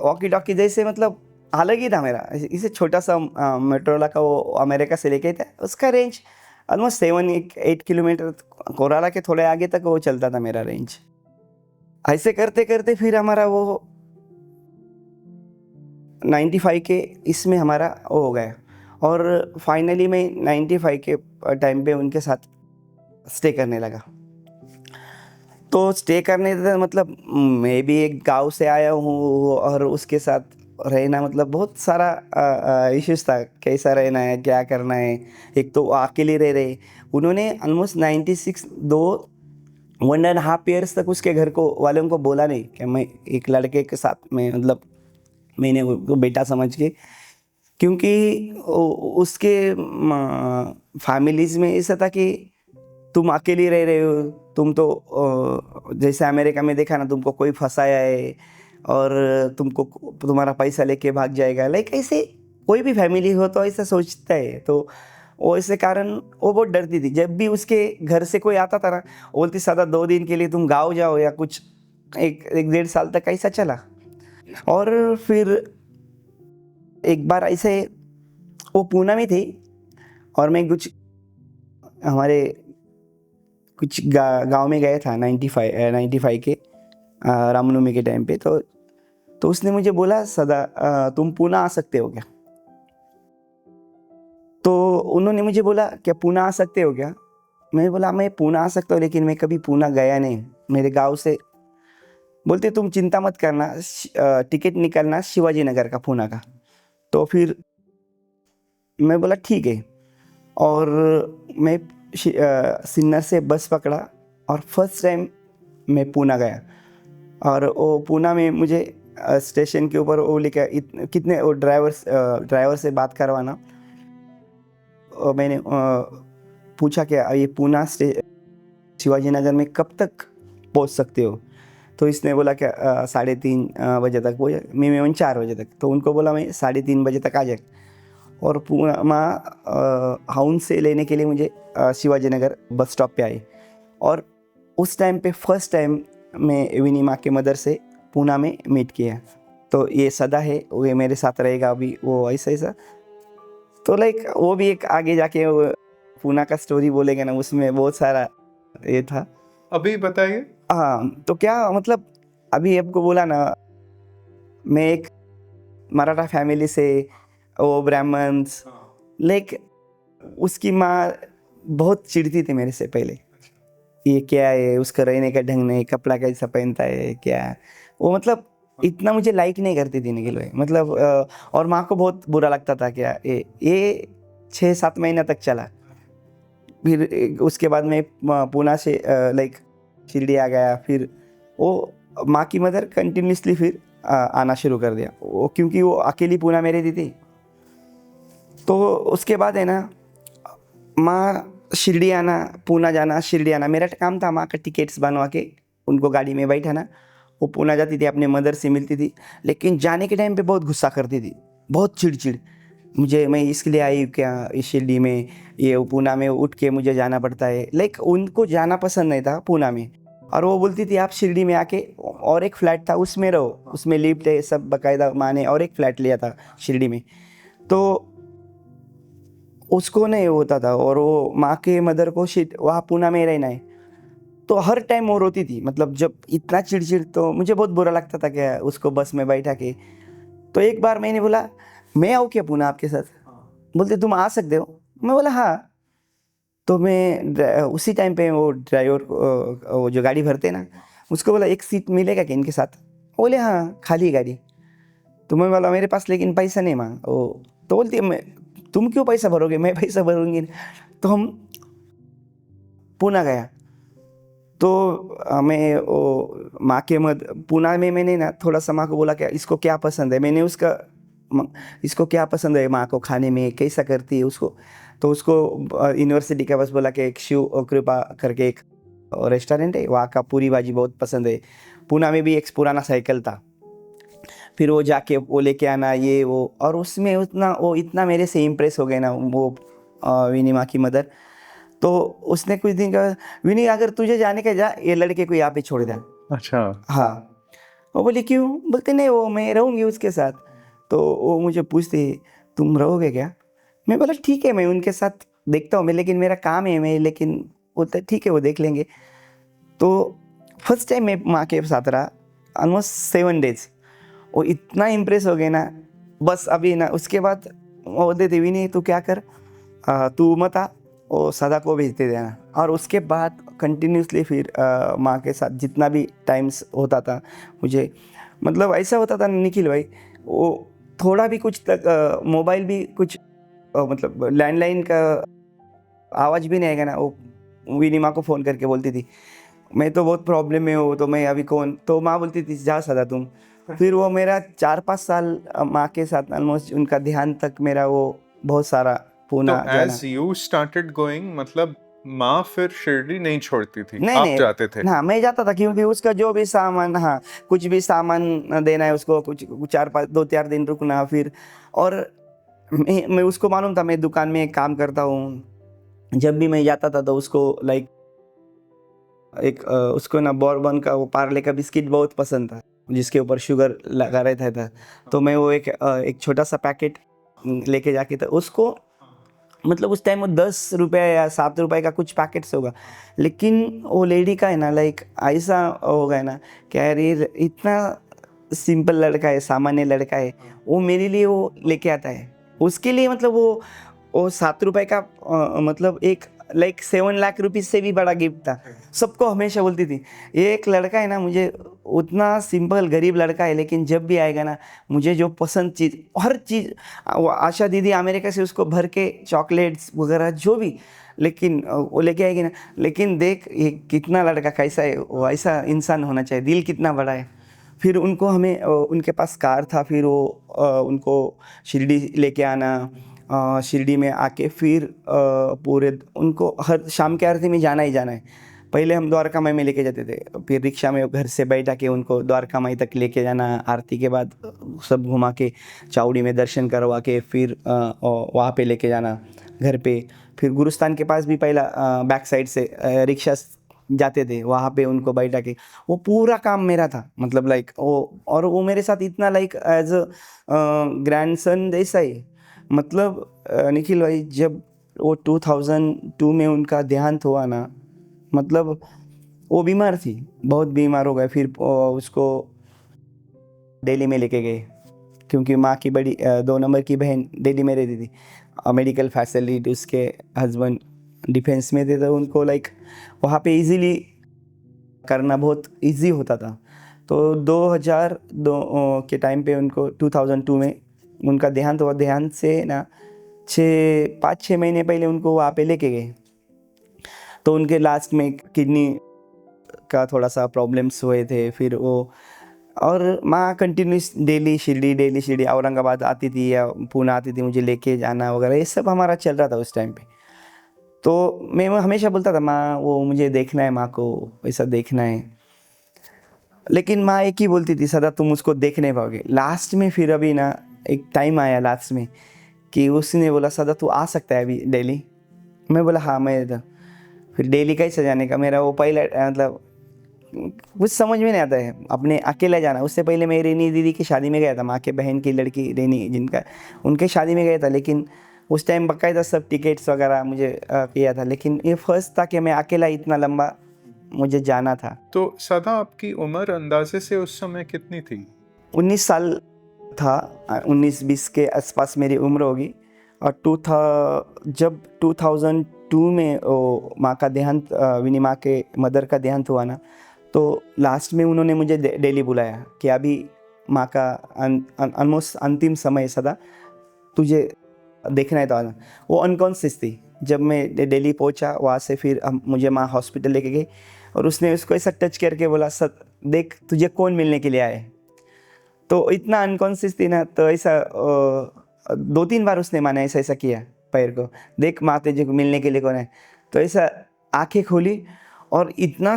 B: वॉकी टॉकी जैसे, मतलब अलग ही था मेरा। इसे छोटा सा मोटरोला का वो अमेरिका से लेके था, उसका रेंज ऑलमोस्ट 7-8 किलोमीटर, कोराला के थोड़े आगे तक वो चलता था मेरा रेंज। ऐसे करते करते फिर हमारा वो 95 के इसमें हमारा वो हो गया, और फाइनली मैं 95 के टाइम पे उनके साथ स्टे करने लगा। तो स्टे करने का मतलब मैं भी एक गांव से आया हूँ, और उसके साथ रहना मतलब बहुत सारा इश्यूज था, कैसा रहना है, क्या करना है। एक तो वो अकेले रह रहे, उन्होंने ऑलमोस्ट 96 दो 1.5 ईयर्स तक उसके घर को वालों को बोला नहीं कि मैं एक लड़के के साथ में, मतलब मैंने उसको बेटा समझ के, क्योंकि उसके फैमिलीज में ऐसा था कि तुम अकेले रह रहे हो, तुम तो जैसे अमेरिका में देखा ना, तुमको कोई फंसाया है और तुमको तुम्हारा पैसा लेके भाग जाएगा, लाइक ऐसे कोई भी फैमिली हो तो ऐसा सोचता है। तो वो इसे कारण वो बहुत डरती थी। जब भी उसके घर से कोई आता था ना, वो बोलती सदा 2 दिन के लिए तुम गाँव जाओ या कुछ। 1-1.5 साल तक ऐसा चला। और फिर एक बार ऐसे वो पूना में थी, और मैं कुछ हमारे कुछ गांव में गया था 95 के रामनवमी के टाइम पे। तो उसने मुझे बोला, सदा तुम पूना आ सकते हो क्या? तो उन्होंने मुझे बोला, क्या पूना आ सकते हो क्या? मैंने बोला मैं पूना आ सकता हूँ, लेकिन मैं कभी पूना गया नहीं, मेरे गांव से। बोलते तुम चिंता मत करना, टिकट निकलना शिवाजी नगर का, पूना का। तो फिर मैं बोला ठीक है, और मैं सिन्नर से बस पकड़ा, और फर्स्ट टाइम मैं पूना गया। और वो पूना में मुझे स्टेशन के ऊपर वो लेकर कितने वो ड्राइवर से बात करवाना। और मैंने पूछा कि ये पूना शिवाजी नगर में कब तक पहुंच सकते हो? तो इसने बोला कि 3:30 बजे तक पहुँच, मिनिमम 4 बजे तक। तो उनको बोला मैं 3:30 बजे तक आ जाए। और पूना हाउन से लेने के लिए मुझे शिवाजी नगर बस स्टॉप पे आए। और उस टाइम पे फर्स्ट टाइम मैं विनीमा के मदर से पूना में मीट किया। तो ये सदा है, वो मेरे साथ रहेगा अभी, वो ऐसा। तो लाइक वो भी एक आगे जाके वो पूना का स्टोरी बोलेगा ना, उसमें बहुत सारा ये था।
A: अभी बताइए।
B: हाँ, तो क्या मतलब अभी आपको बोला ना, मैं एक मराठा फैमिली से, वो ब्राह्मण्स, लाइक उसकी माँ बहुत चिढ़ती थी मेरे से पहले। ये क्या है, उसका रहने का ढंग नहीं, कपड़ा कैसा पहनता है, क्या वो, मतलब इतना मुझे लाइक नहीं करती थी निखिल भाई। मतलब और माँ को बहुत बुरा लगता था क्या ये 6-7 महीना तक चला। फिर उसके बाद में पूना से लाइक शिरडी आ गया। फिर वो माँ की मदर कंटिन्यूसली फिर आना शुरू कर दिया, वो क्योंकि वो अकेली पूना में रहती थी। तो उसके बाद है ना, माँ शिरडी आना, पूना जाना, शिरडी आना, मेरा काम था माँ का टिकट्स बनवा के उनको गाड़ी में बैठाना। वो पूना जाती थी, अपने मदर से मिलती थी, लेकिन जाने के टाइम पे बहुत गुस्सा करती थी, बहुत चिड़चिड़। मैं इसके लिए आई क्या इस शिरडी में, ये पूना में उठ के मुझे जाना पड़ता है। लाइक उनको जाना पसंद नहीं था पूना में। और वो बोलती थी आप शिरडी में आके, और एक फ्लैट था उसमें रहो, उसमें लिफ्ट है सब बाकायदा, माँ ने और एक फ्लैट लिया था शिरडी में। तो उसको नहीं होता था, और वो माँ के मदर को वहाँ पूना में रहना है। तो हर टाइम वो रोती थी, मतलब जब इतना चिड़चिड़, तो मुझे बहुत बुरा लगता था क्या उसको बस में बैठा के। तो एक बार मैंने बोला मैं आऊँ क्या पूना आपके साथ? बोलते तुम आ सकते हो। मैं बोला हाँ। तो मैं उसी टाइम पे वो ड्राइवर वो जो गाड़ी भरते ना, उसको बोला एक सीट मिलेगा क्या इनके साथ? बोले हाँ खाली गाड़ी। तो मैं बोला मेरे पास लेकिन पैसा नहीं माँ। वो तो बोलती है मैं तुम क्यों पैसा भरोगे, मैं पैसा भरूंगी। तो हम पूना गया। तो मैं वो माँ के पूना में मैंने ना थोड़ा सा माँ को बोला क्या इसको क्या पसंद है, मैंने इसको क्या पसंद है माँ को खाने में, कैसा करती है उसको। तो उसको यूनिवर्सिटी के पास बोला कि एक शिव कृपा करके एक रेस्टोरेंट है, वहाँ का पूरी भाजी बहुत पसंद है। पूना में भी एक पुराना साइकिल था, फिर वो जाके वो लेके आना ये वो, और उसमें वो इतना मेरे से इम्प्रेस हो गए ना वो विनी माँ की मदर। तो उसने कुछ दिन का, विनी अगर तुझे जाने का जा, ये लड़के को यहाँ पे छोड़ दे।
A: अच्छा।
B: हाँ। वो बोली क्यों, बोलते नहीं वो मैं रहूँगी उसके साथ। तो वो मुझे पूछती तुम रहोगे क्या, मैं बोला ठीक है मैं उनके साथ देखता हूँ मैं, लेकिन मेरा काम है मैं, लेकिन बोलते ठीक है वो देख लेंगे। तो फर्स्ट टाइम मैं माँ के साथ रहा ऑलमोस्ट 7 डेज। वो इतना इम्प्रेस हो गए ना, बस अभी ना उसके बाद वो बोलते थे विनी तू क्या कर, तू मत आ, वो सदा को भेजते देना। और उसके बाद कंटिन्यूसली फिर माँ के साथ जितना भी टाइम्स होता था मुझे, मतलब ऐसा होता था निखिल भाई, वो थोड़ा भी कुछ तक मोबाइल भी कुछ मतलब लैंडलाइन का आवाज़ भी नहीं आएगा ना, वो विनी माँ को फ़ोन करके बोलती थी मैं तो बहुत प्रॉब्लम में हूँ, तो मैं अभी कौन, तो माँ बोलती थी जा सदा तुम। फिर वो मेरा 4-5 साल माँ के साथ ऑलमोस्ट उनका ध्यान तक मेरा वो बहुत सारा
A: तो
B: पूना जाना।
A: एज यू स्टार्टेड गोइंग, मतलब माँ फिर शिरडी नहीं छोड़ती थी,
B: नहीं
A: आप
B: नहीं,
A: जाते थे?
B: हाँ मैं जाता था, क्योंकि उसका जो भी सामान, हाँ कुछ भी सामान देना है उसको, कुछ 2-4 दिन रुकना फिर। और मैं उसको मालूम था मैं दुकान में काम करता हूँ, जब भी मैं जाता था तो उसको लाइक एक उसको ना बॉर्बन का वो पार्ले का बिस्किट बहुत पसंद था, जिसके ऊपर शुगर लगा रहता था। तो मैं वो एक छोटा सा पैकेट लेके जाके था उसको, मतलब उस टाइम वो 10 रुपये या 7 रुपये का कुछ पैकेट्स होगा, लेकिन वो लेडी का है ना लाइक ऐसा हो गया ना कि यार ये इतना सिंपल लड़का है, सामान्य लड़का है, वो मेरे लिए वो लेके आता है। उसके लिए मतलब वो 7 रुपये का मतलब एक लाइक 7 लाख रुपीज़ से भी बड़ा गिफ्ट था। सबको हमेशा बोलती थी ये एक लड़का है ना, मुझे उतना सिंपल गरीब लड़का है, लेकिन जब भी आएगा ना मुझे जो पसंद चीज़, हर चीज़, वो आशा दीदी अमेरिका से उसको भर के चॉकलेट्स वगैरह जो भी, लेकिन वो लेके आएगी ना, लेकिन देख ये कितना लड़का कैसा है, वो ऐसा इंसान होना चाहिए, दिल कितना बड़ा है। फिर उनको हमें उनके पास कार था, फिर वो उनको शिरडी लेके आना, शिरडी में आके फिर पूरे उनको हर शाम के आरती में जाना ही जाना है। पहले हम द्वारका माई में लेके जाते थे, फिर रिक्शा में घर से बैठा के उनको द्वारका माई तक लेके जाना, आरती के बाद सब घुमा के चावड़ी में दर्शन करवा के फिर वहाँ पे लेके जाना घर पे। फिर गुरुस्थान के पास भी पहला बैक साइड से रिक्शा जाते थे, वहाँ पे उनको बैठा के, वो पूरा काम मेरा था, मतलब लाइक वो, और वो मेरे साथ इतना लाइक एज अ ग्रैंडसन जैसा ही। मतलब निखिल भाई जब वो 2002 में उनका देहांत हुआ ना, मतलब वो बीमार थी, बहुत बीमार हो गए, फिर उसको दिल्ली में लेके गए, क्योंकि माँ की बड़ी 2 नंबर की बहन दिल्ली में रहती थी, मेडिकल फैसिलिटी उसके हस्बैंड डिफेंस में थे, तो उनको लाइक वहाँ पे इजीली करना बहुत इजी होता था। तो 2002 के टाइम पे उनको 2002 में उनका देहांत हुआ। देहांत से ना 5-6 महीने पहले उनको वहाँ पे लेके गए, तो उनके लास्ट में किडनी का थोड़ा सा प्रॉब्लम्स हुए थे, फिर वो, और माँ कंटिन्यूस डेली शिरडी औरंगाबाद आती थी या पुणे आती थी मुझे लेके जाना वगैरह, ये सब हमारा चल रहा था उस टाइम पे। तो मैं हमेशा बोलता था माँ वो मुझे देखना है, माँ को ऐसा देखना है, लेकिन माँ एक ही बोलती थी सदा तुम उसको देख नहीं पाओगे। लास्ट में फिर अभी ना एक टाइम आया लास्ट में कि उसने बोला सदा तू आ सकता है अभी डेली। मैं बोला हाँ मैं इधर। फिर डेली का ही सजाने का मेरा वो पहला मतलब कुछ समझ में नहीं आता है अपने अकेला जाना। उससे पहले मैं रेनी दीदी की शादी में गया था, माँ के बहन की लड़की रेनी जिनका, उनके शादी में गया था, लेकिन उस टाइम बाकायदा सब टिकट्स वगैरह मुझे किया था, लेकिन ये फर्स्ट था कि मैं अकेला इतना लंबा मुझे जाना था।
A: तो सदा आपकी उम्र अंदाजे से उस समय कितनी थी?
B: 19 साल था, 19-20 के आसपास मेरी उम्र होगी। और जब 2002 में वो माँ का देहांत, विनी माँ के मदर का देहांत हुआ ना, तो लास्ट में उन्होंने मुझे दिल्ली बुलाया कि अभी माँ का ऑलमोस्ट अंतिम समय सदा तुझे देखना है तो आना। वो अनकॉन्शियस थी। जब मैं दिल्ली पहुंचा, वहाँ से फिर मुझे माँ हॉस्पिटल लेके गई और उसने उसको ऐसा टच करके बोला, सत देख तुझे कौन मिलने के लिए आए। तो इतना अनकॉन्शियस थी ना, तो ऐसा 2-3 बार उसने माना ऐसा ऐसा किया पैर को, देख माँ तुझे मिलने के लिए कौन है। तो ऐसा आंखें खोली और इतना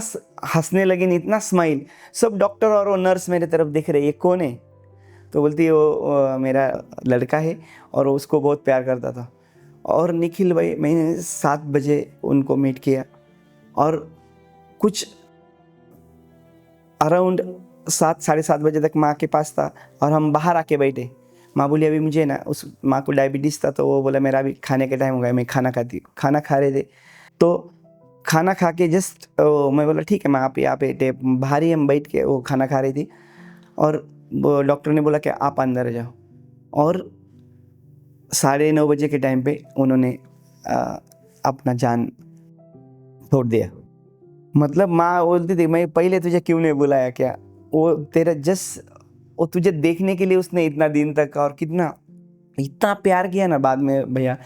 B: हंसने लगी न, इतना स्माइल। सब डॉक्टर और वो नर्स मेरे तरफ देख रहे, ये कौन है। तो बोलती है वो मेरा लड़का है और वो उसको बहुत प्यार करता था। और निखिल भाई, मैंने 7 बजे उनको मीट किया और कुछ अराउंड 7-7:30 बजे तक माँ के पास था और हम बाहर आके बैठे। माँ बोली अभी मुझे ना, उस माँ को डायबिटीज़ था, तो वो बोला मेरा अभी खाने का टाइम हो गया, मैं खाना खाती हूँ। खाना खा रहे थे, तो खाना खा के जस्ट मैं बोला ठीक है माँ, आप यहाँ पे बाहर ही हम बैठ के वो खाना खा रही थी। और वो डॉक्टर ने बोला कि आप अंदर जाओ। और 9:30 बजे के टाइम पे उन्होंने अपना जान छोड़ दिया। मतलब माँ बोलती थी, मैं पहले तुझे क्यों नहीं बुलाया क्या। वो तेरा वो तुझे देखने के लिए उसने इतना दिन तक, और कितना इतना प्यार किया ना बाद में भैया।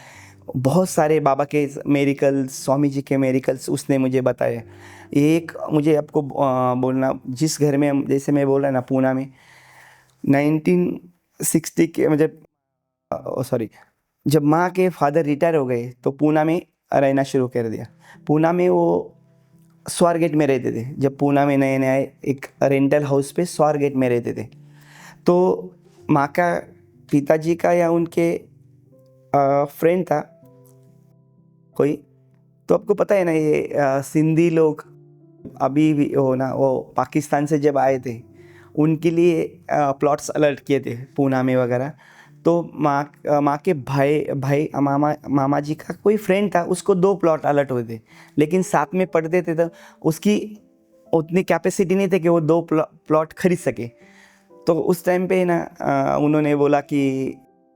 B: बहुत सारे बाबा के मेरिकल्स, स्वामी जी के मेरिकल्स उसने मुझे बताए। एक मुझे आपको बोलना, जिस घर में जैसे मैं बोल रहा ना पूना में 1960 के मुझे सॉरी, जब माँ के फादर रिटायर हो गए तो पूना में रहना शुरू कर दिया। पूना में वो स्वारगेट में रहते थे। जब पूना में नए नए एक रेंटल हाउस पे स्वारगेट में रहते थे। तो माँ का पिताजी का या उनके फ्रेंड था कोई, तो आपको पता है ना ये सिंधी लोग अभी भी हो ना, वो पाकिस्तान से जब आए थे उनके लिए प्लॉट्स अलर्ट किए थे पूना में वगैरह। तो माँ के भाई भाई मामा जी का कोई फ्रेंड था, उसको 2 प्लॉट अलर्ट हुए थे, लेकिन साथ में पढ़ते थे तो उसकी उतनी कैपेसिटी नहीं थी कि वो 2 प्लॉट खरीद सके। तो उस टाइम पे ना उन्होंने बोला कि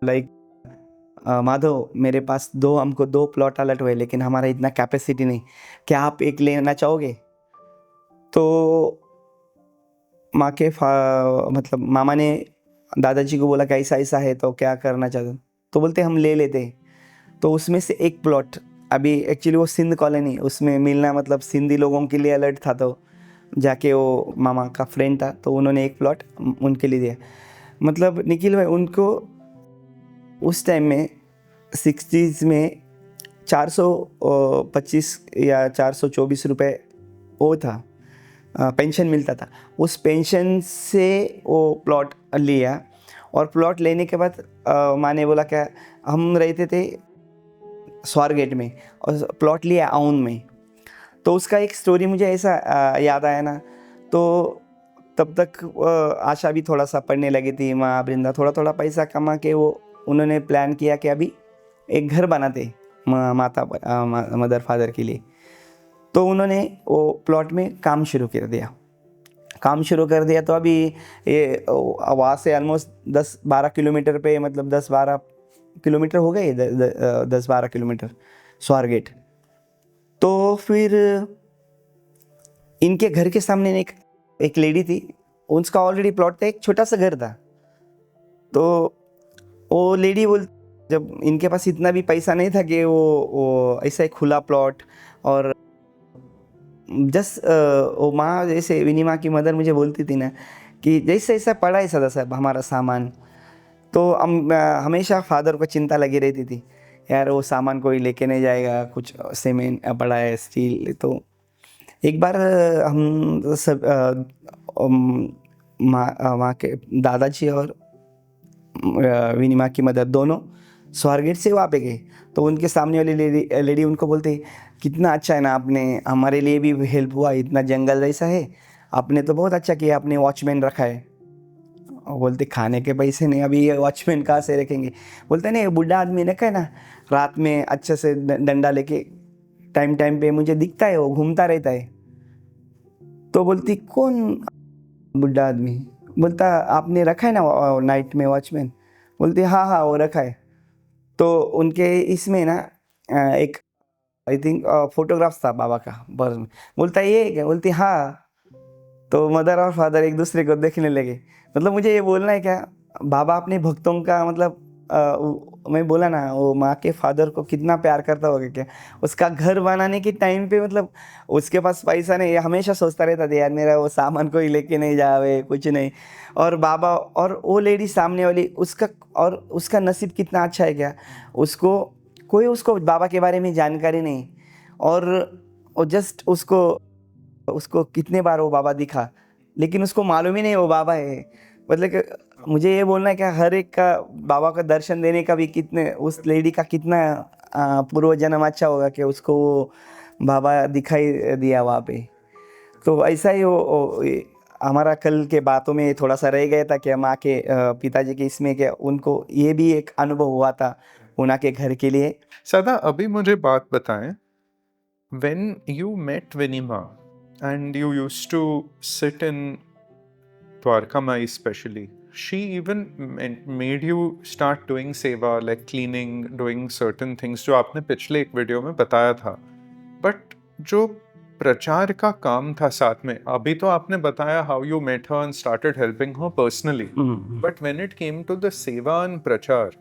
B: लाइक माधव, मेरे पास हमको 2 प्लॉट अलर्ट हुए, लेकिन हमारा इतना कैपेसिटी नहीं, क्या आप एक लेना चाहोगे। तो माँ के मतलब मामा ने दादाजी को बोला कि ऐसा ऐसा है तो क्या करना चाहते, तो बोलते हम ले लेते। तो उसमें से एक प्लॉट, अभी एक्चुअली वो सिंध कॉलोनी, उसमें मिलना मतलब सिंधी लोगों के लिए अलर्ट था। तो जाके वो मामा का फ्रेंड था, तो उन्होंने एक प्लॉट उनके लिए दिया। मतलब निखिल भाई, उनको उस टाइम में 60s में 425 या 424 रुपये वो था, पेंशन मिलता था। उस पेंशन से वो प्लॉट लिया। और प्लॉट लेने के बाद माँ ने बोला क्या, हम रहते थे स्वारगेट में और प्लॉट लिया आउन में। तो उसका एक स्टोरी मुझे ऐसा याद आया ना, तो तब तक आशा भी थोड़ा सा पढ़ने लगी थी। माँ वृंदा थोड़ा थोड़ा पैसा कमा के वो उन्होंने प्लान किया कि अभी एक घर बनाते मदर फादर के लिए। तो उन्होंने वो प्लॉट में काम शुरू कर दिया। तो अभी ये वहाँ से ऑलमोस्ट 10-12 किलोमीटर पे, मतलब 10-12 किलोमीटर हो गए, 10-12 किलोमीटर स्वारगेट। तो फिर इनके घर के सामने एक लेडी थी, उसका ऑलरेडी प्लॉट था, एक छोटा सा घर था। तो वो लेडी जब इनके पास इतना भी पैसा नहीं था कि वो ऐसा एक खुला प्लॉट, और वो माँ जैसे विनी माँ की मदर मुझे बोलती थी ना कि जैसे ऐसा पड़ा है सदा साहब हमारा सामान। तो हमेशा फादर को चिंता लगी रहती थी, यार वो सामान कोई लेके नहीं जाएगा, कुछ सीमेंट पड़ा है, स्टील। तो एक बार हम सब माँ के दादाजी और विनी माँ की मदर दोनों स्वारगेट से वहाँ पे गए। तो उनके सामने वाली लेडी उनको बोलते, कितना अच्छा है ना, आपने हमारे लिए भी हेल्प हुआ, इतना जंगल जैसा है, आपने तो बहुत अच्छा किया, आपने वॉचमैन रखा है। और बोलते खाने के पैसे नहीं, अभी ये वॉचमैन कहाँ से रखेंगे। बोलते नहीं, बुढ़ा आदमी रखा है ना, रात में अच्छे से डंडा लेके टाइम टाइम पे मुझे दिखता है, वो घूमता रहता है। तो बोलती कौन बुढ़ा आदमी। बोलता आपने रखा है ना नाइट में वॉचमैन। बोलती हाँ हाँ वो रखा है। तो उनके इसमें ना एक आई थिंक फोटोग्राफ्स था बाबा का पर्स में। बोलता ये है क्या। बोलती हाँ। तो मदर और फादर एक दूसरे को देखने लगे। मतलब मुझे ये बोलना है क्या, बाबा अपने भक्तों का मतलब मैं बोला ना वो माँ के फादर को कितना प्यार करता होगा क्या। उसका घर बनाने के टाइम पे मतलब उसके पास पैसा नहीं, हमेशा सोचता रहता था यार मेरा वो सामान कोई लेके नहीं जावे कुछ नहीं। और बाबा और वो लेडी सामने वाली उसका, और उसका नसीब कितना अच्छा है क्या, उसको कोई उसको बाबा के बारे में जानकारी नहीं। और वो जस्ट उसको उसको कितने बार वो बाबा दिखा, लेकिन उसको मालूम ही नहीं वो बाबा है। मतलब कि मुझे ये बोलना है कि हर एक का बाबा का दर्शन देने का भी कितने उस लेडी का कितना पूर्व जन्म अच्छा होगा कि उसको वो बाबा दिखाई दिया वहाँ पे। तो ऐसा ही हमारा कल के बातों में थोड़ा सा रह गया था कि माँ के पिताजी के इसमें कि उनको ये भी एक अनुभव हुआ था उना के घर के लिए।
A: सदा अभी मुझे बात बताएं, when you met Vinima and you used to sit in Dwarka Mai especially, she even made you start doing seva like cleaning, doing certain things जो आपने पिछले एक वीडियो में बताया था। बट जो प्रचार का काम था साथ में, अभी तो आपने बताया how you met her and started helping her personally, but when it came to the seva and prachar,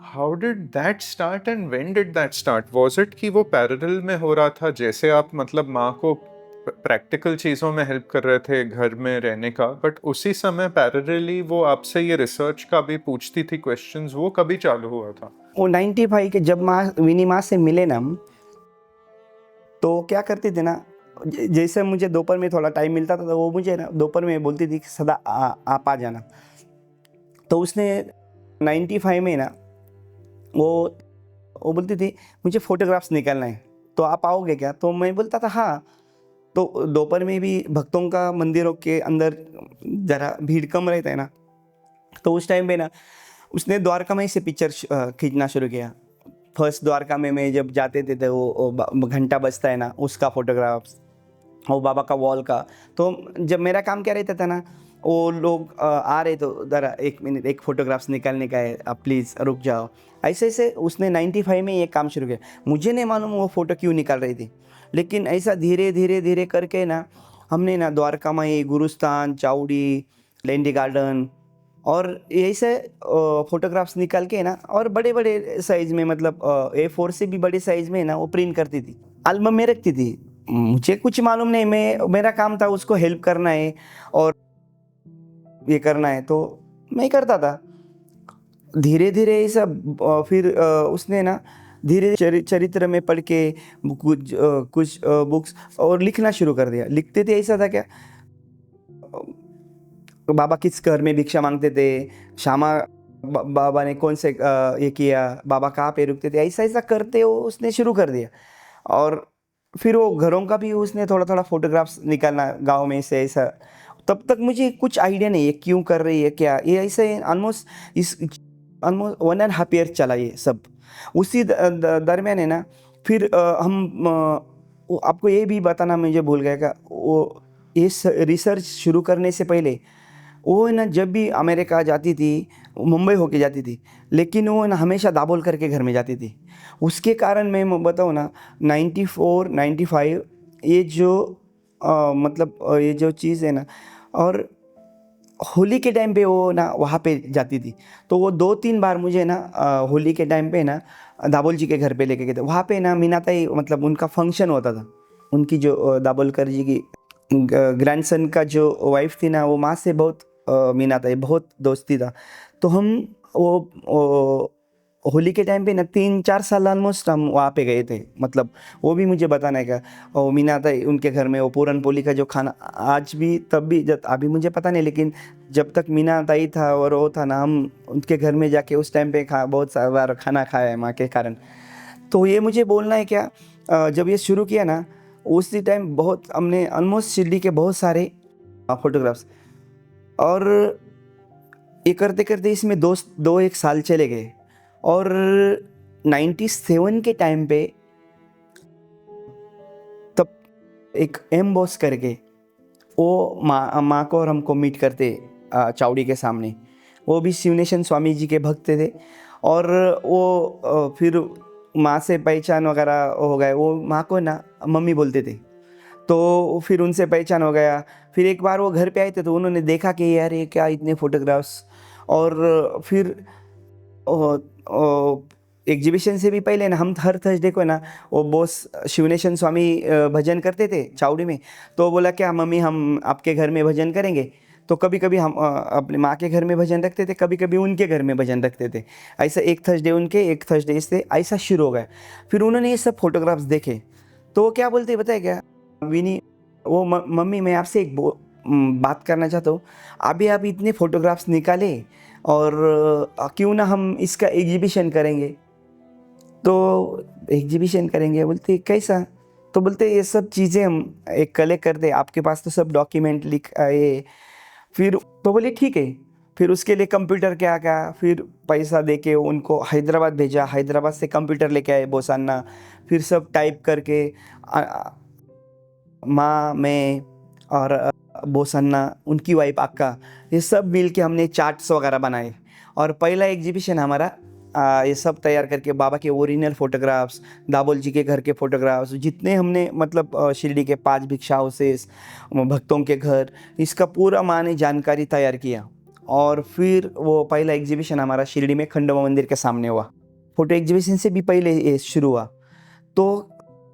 A: how did that start and when did that start? Was it कि वो पैरेलल में हो रहा था, जैसे आप मतलब माँ को प्रैक्टिकल चीज़ों में हेल्प कर रहे थे घर में रहने का, बट उसी समय पैरेलली वो आपसे ये रिसर्च का भी पूछती थी क्वेश्चंस, वो कभी चालू हुआ था?
B: वो 95 के जब माँ विनी माँ से मिले ना हम, तो क्या करते थे ना, जैसे मुझे दोपहर में थोड़ा टाइम मिलता था तो वो मुझे ना दोपहर में बोलती थी कि सदा आप आ जाना। तो उसने 95 में ना वो बोलती थी मुझे फ़ोटोग्राफ्स निकालना है तो आप आओगे क्या। तो मैं बोलता था हाँ। तो दोपहर में भी भक्तों का मंदिरों के अंदर ज़रा भीड़ कम रहता है ना, तो उस टाइम पे ना उसने द्वारका में से पिक्चर खींचना शुरू किया। फर्स्ट द्वारका में जब जाते थे तो वो घंटा बजता है ना उसका फ़ोटोग्राफ्स, वो बाबा का वॉल का। तो जब मेरा काम क्या रहता था ना, वो लोग आ रहे तो ज़रा एक मिनट एक फ़ोटोग्राफ्स निकालने का है, आप प्लीज़ रुक जाओ। ऐसे ऐसे उसने 95 में ये काम शुरू किया। मुझे नहीं मालूम वो फ़ोटो क्यों निकाल रही थी, लेकिन ऐसा धीरे धीरे धीरे करके ना हमने ना द्वारका माई, गुरुस्थान, चावड़ी, लेंडी गार्डन और ऐसे फ़ोटोग्राफ्स निकाल के ना, और बड़े बड़े साइज़ में मतलब A4 से भी बड़े साइज़ में ना वो प्रिंट करती थी, एल्बम में रखती थी। मुझे कुछ मालूम नहीं, मेरा काम था उसको हेल्प करना है और ये करना है, तो मैं करता था। धीरे धीरे ये सब फिर उसने ना धीरे चरित्र में पढ़ के कुछ बुक्स और लिखना शुरू कर दिया। लिखते थे ऐसा था क्या, बाबा किस घर में भिक्षा मांगते थे, श्यामा बाबा ने कौन से ये किया, बाबा कहाँ पे रुकते थे, ऐसा ऐसा करते वो उसने शुरू कर दिया। और फिर वो घरों का भी उसने थोड़ा थोड़ा फोटोग्राफ्स निकालना गांव में से ऐसा। तब तक मुझे कुछ आइडिया नहीं है क्यों कर रही है क्या, ये ऐसे ऑलमोस्ट 1.5 ईयर चला ये सब। उसी दरमियान है ना फिर आपको ये भी बताना मुझे भूल गया का, वो इस रिसर्च शुरू करने से पहले वो ना जब भी अमेरिका जाती थी मुंबई होके जाती थी, लेकिन वो ना हमेशा दाबोल करके घर में जाती थी। उसके कारण मैं बताऊँ ना 94 95 ये जो मतलब ये जो चीज़ है ना, और होली के टाइम पे वो ना वहाँ पे जाती थी। तो वो 2-3 बार मुझे ना होली के टाइम पे ना दाबोल जी के घर पे लेके गए थे। वहाँ पे ना मीनाताई मतलब उनका फंक्शन होता था, उनकी जो दाबोलकर जी की ग्रैंडसन का जो वाइफ थी ना, वो माँ से बहुत मीनाताई बहुत दोस्ती था। तो हम वो होली के टाइम पे ना 3-4 साल ऑलमोस्ट हम वहाँ पे गए थे। मतलब वो भी मुझे बताना है क्या, और मीनाताई उनके घर में वो पूरन पोली का जो खाना आज भी तब भी जब अभी मुझे पता नहीं, लेकिन जब तक मीनाताई था और वो था ना, हम उनके घर में जाके उस टाइम पे बहुत सारा बार खाना खाया है माँ के कारण। तो ये मुझे बोलना है क्या, जब ये शुरू किया ना उसी टाइम बहुत हमने ऑलमोस्ट शिरडी के बहुत सारे फोटोग्राफ्स, और ये करते करते इसमें 2-1 साल चले गए। और 97 के टाइम पे तब एक एम बॉस करके वो माँ को और हमको मीट करते चावड़ी के सामने। वो भी शिवनेशन स्वामी जी के भक्त थे, और वो फिर माँ से पहचान वगैरह हो गए। वो माँ को ना मम्मी बोलते थे, तो फिर उनसे पहचान हो गया। फिर एक बार वो घर पे आए थे तो उन्होंने देखा कि यार ये क्या इतने फ़ोटोग्राफ्स। और फिर एग्जीबिशन से भी पहले ना हम हर थर्सडे को ना वो बोस शिवनेशन स्वामी भजन करते थे चावड़ी में। तो बोला क्या मम्मी हम आपके घर में भजन करेंगे। तो कभी कभी हम अपने माँ के घर में भजन रखते थे, कभी कभी उनके घर में भजन रखते थे। ऐसा एक थर्सडे उनके एक थर्सडे इससे ऐसा शुरू हो गया। फिर उन्होंने ये सब फोटोग्राफ्स देखे तो वो क्या बोलते बताए क्या विनी, वो मम्मी मैं आपसे एक बात करना चाहता हूँ। अभी आप इतने फोटोग्राफ्स निकाले और क्यों ना हम इसका एग्जीबिशन करेंगे। तो एग्जीबिशन करेंगे बोलते कैसा। तो बोलते ये सब चीज़ें हम एक कलेक्ट करते, आपके पास तो सब डॉक्यूमेंट लिख आए। फिर तो बोले ठीक है। फिर उसके लिए कंप्यूटर क्या क्या, फिर पैसा दे के उनको हैदराबाद भेजा, हैदराबाद से कंप्यूटर लेके आए बोसाना। फिर सब टाइप करके माँ मैं और बोसन्ना उनकी वाइफ अक्का ये सब मिल के हमने चार्ट्स वगैरह बनाए। और पहला एग्जीबिशन हमारा ये सब तैयार करके बाबा के ओरिजिनल फ़ोटोग्राफ्स, दाबोल जी के घर के फ़ोटोग्राफ्स, जितने हमने मतलब शिरडी के 5 भिक्षा हाउसेस, भक्तों के घर, इसका पूरा माँ ने जानकारी तैयार किया। और फिर वो पहला एग्जीबिशन हमारा शिरडी में खंडोबा मंदिर के सामने हुआ। फ़ोटो एग्जीबिशन से भी पहले ये शुरू हुआ। तो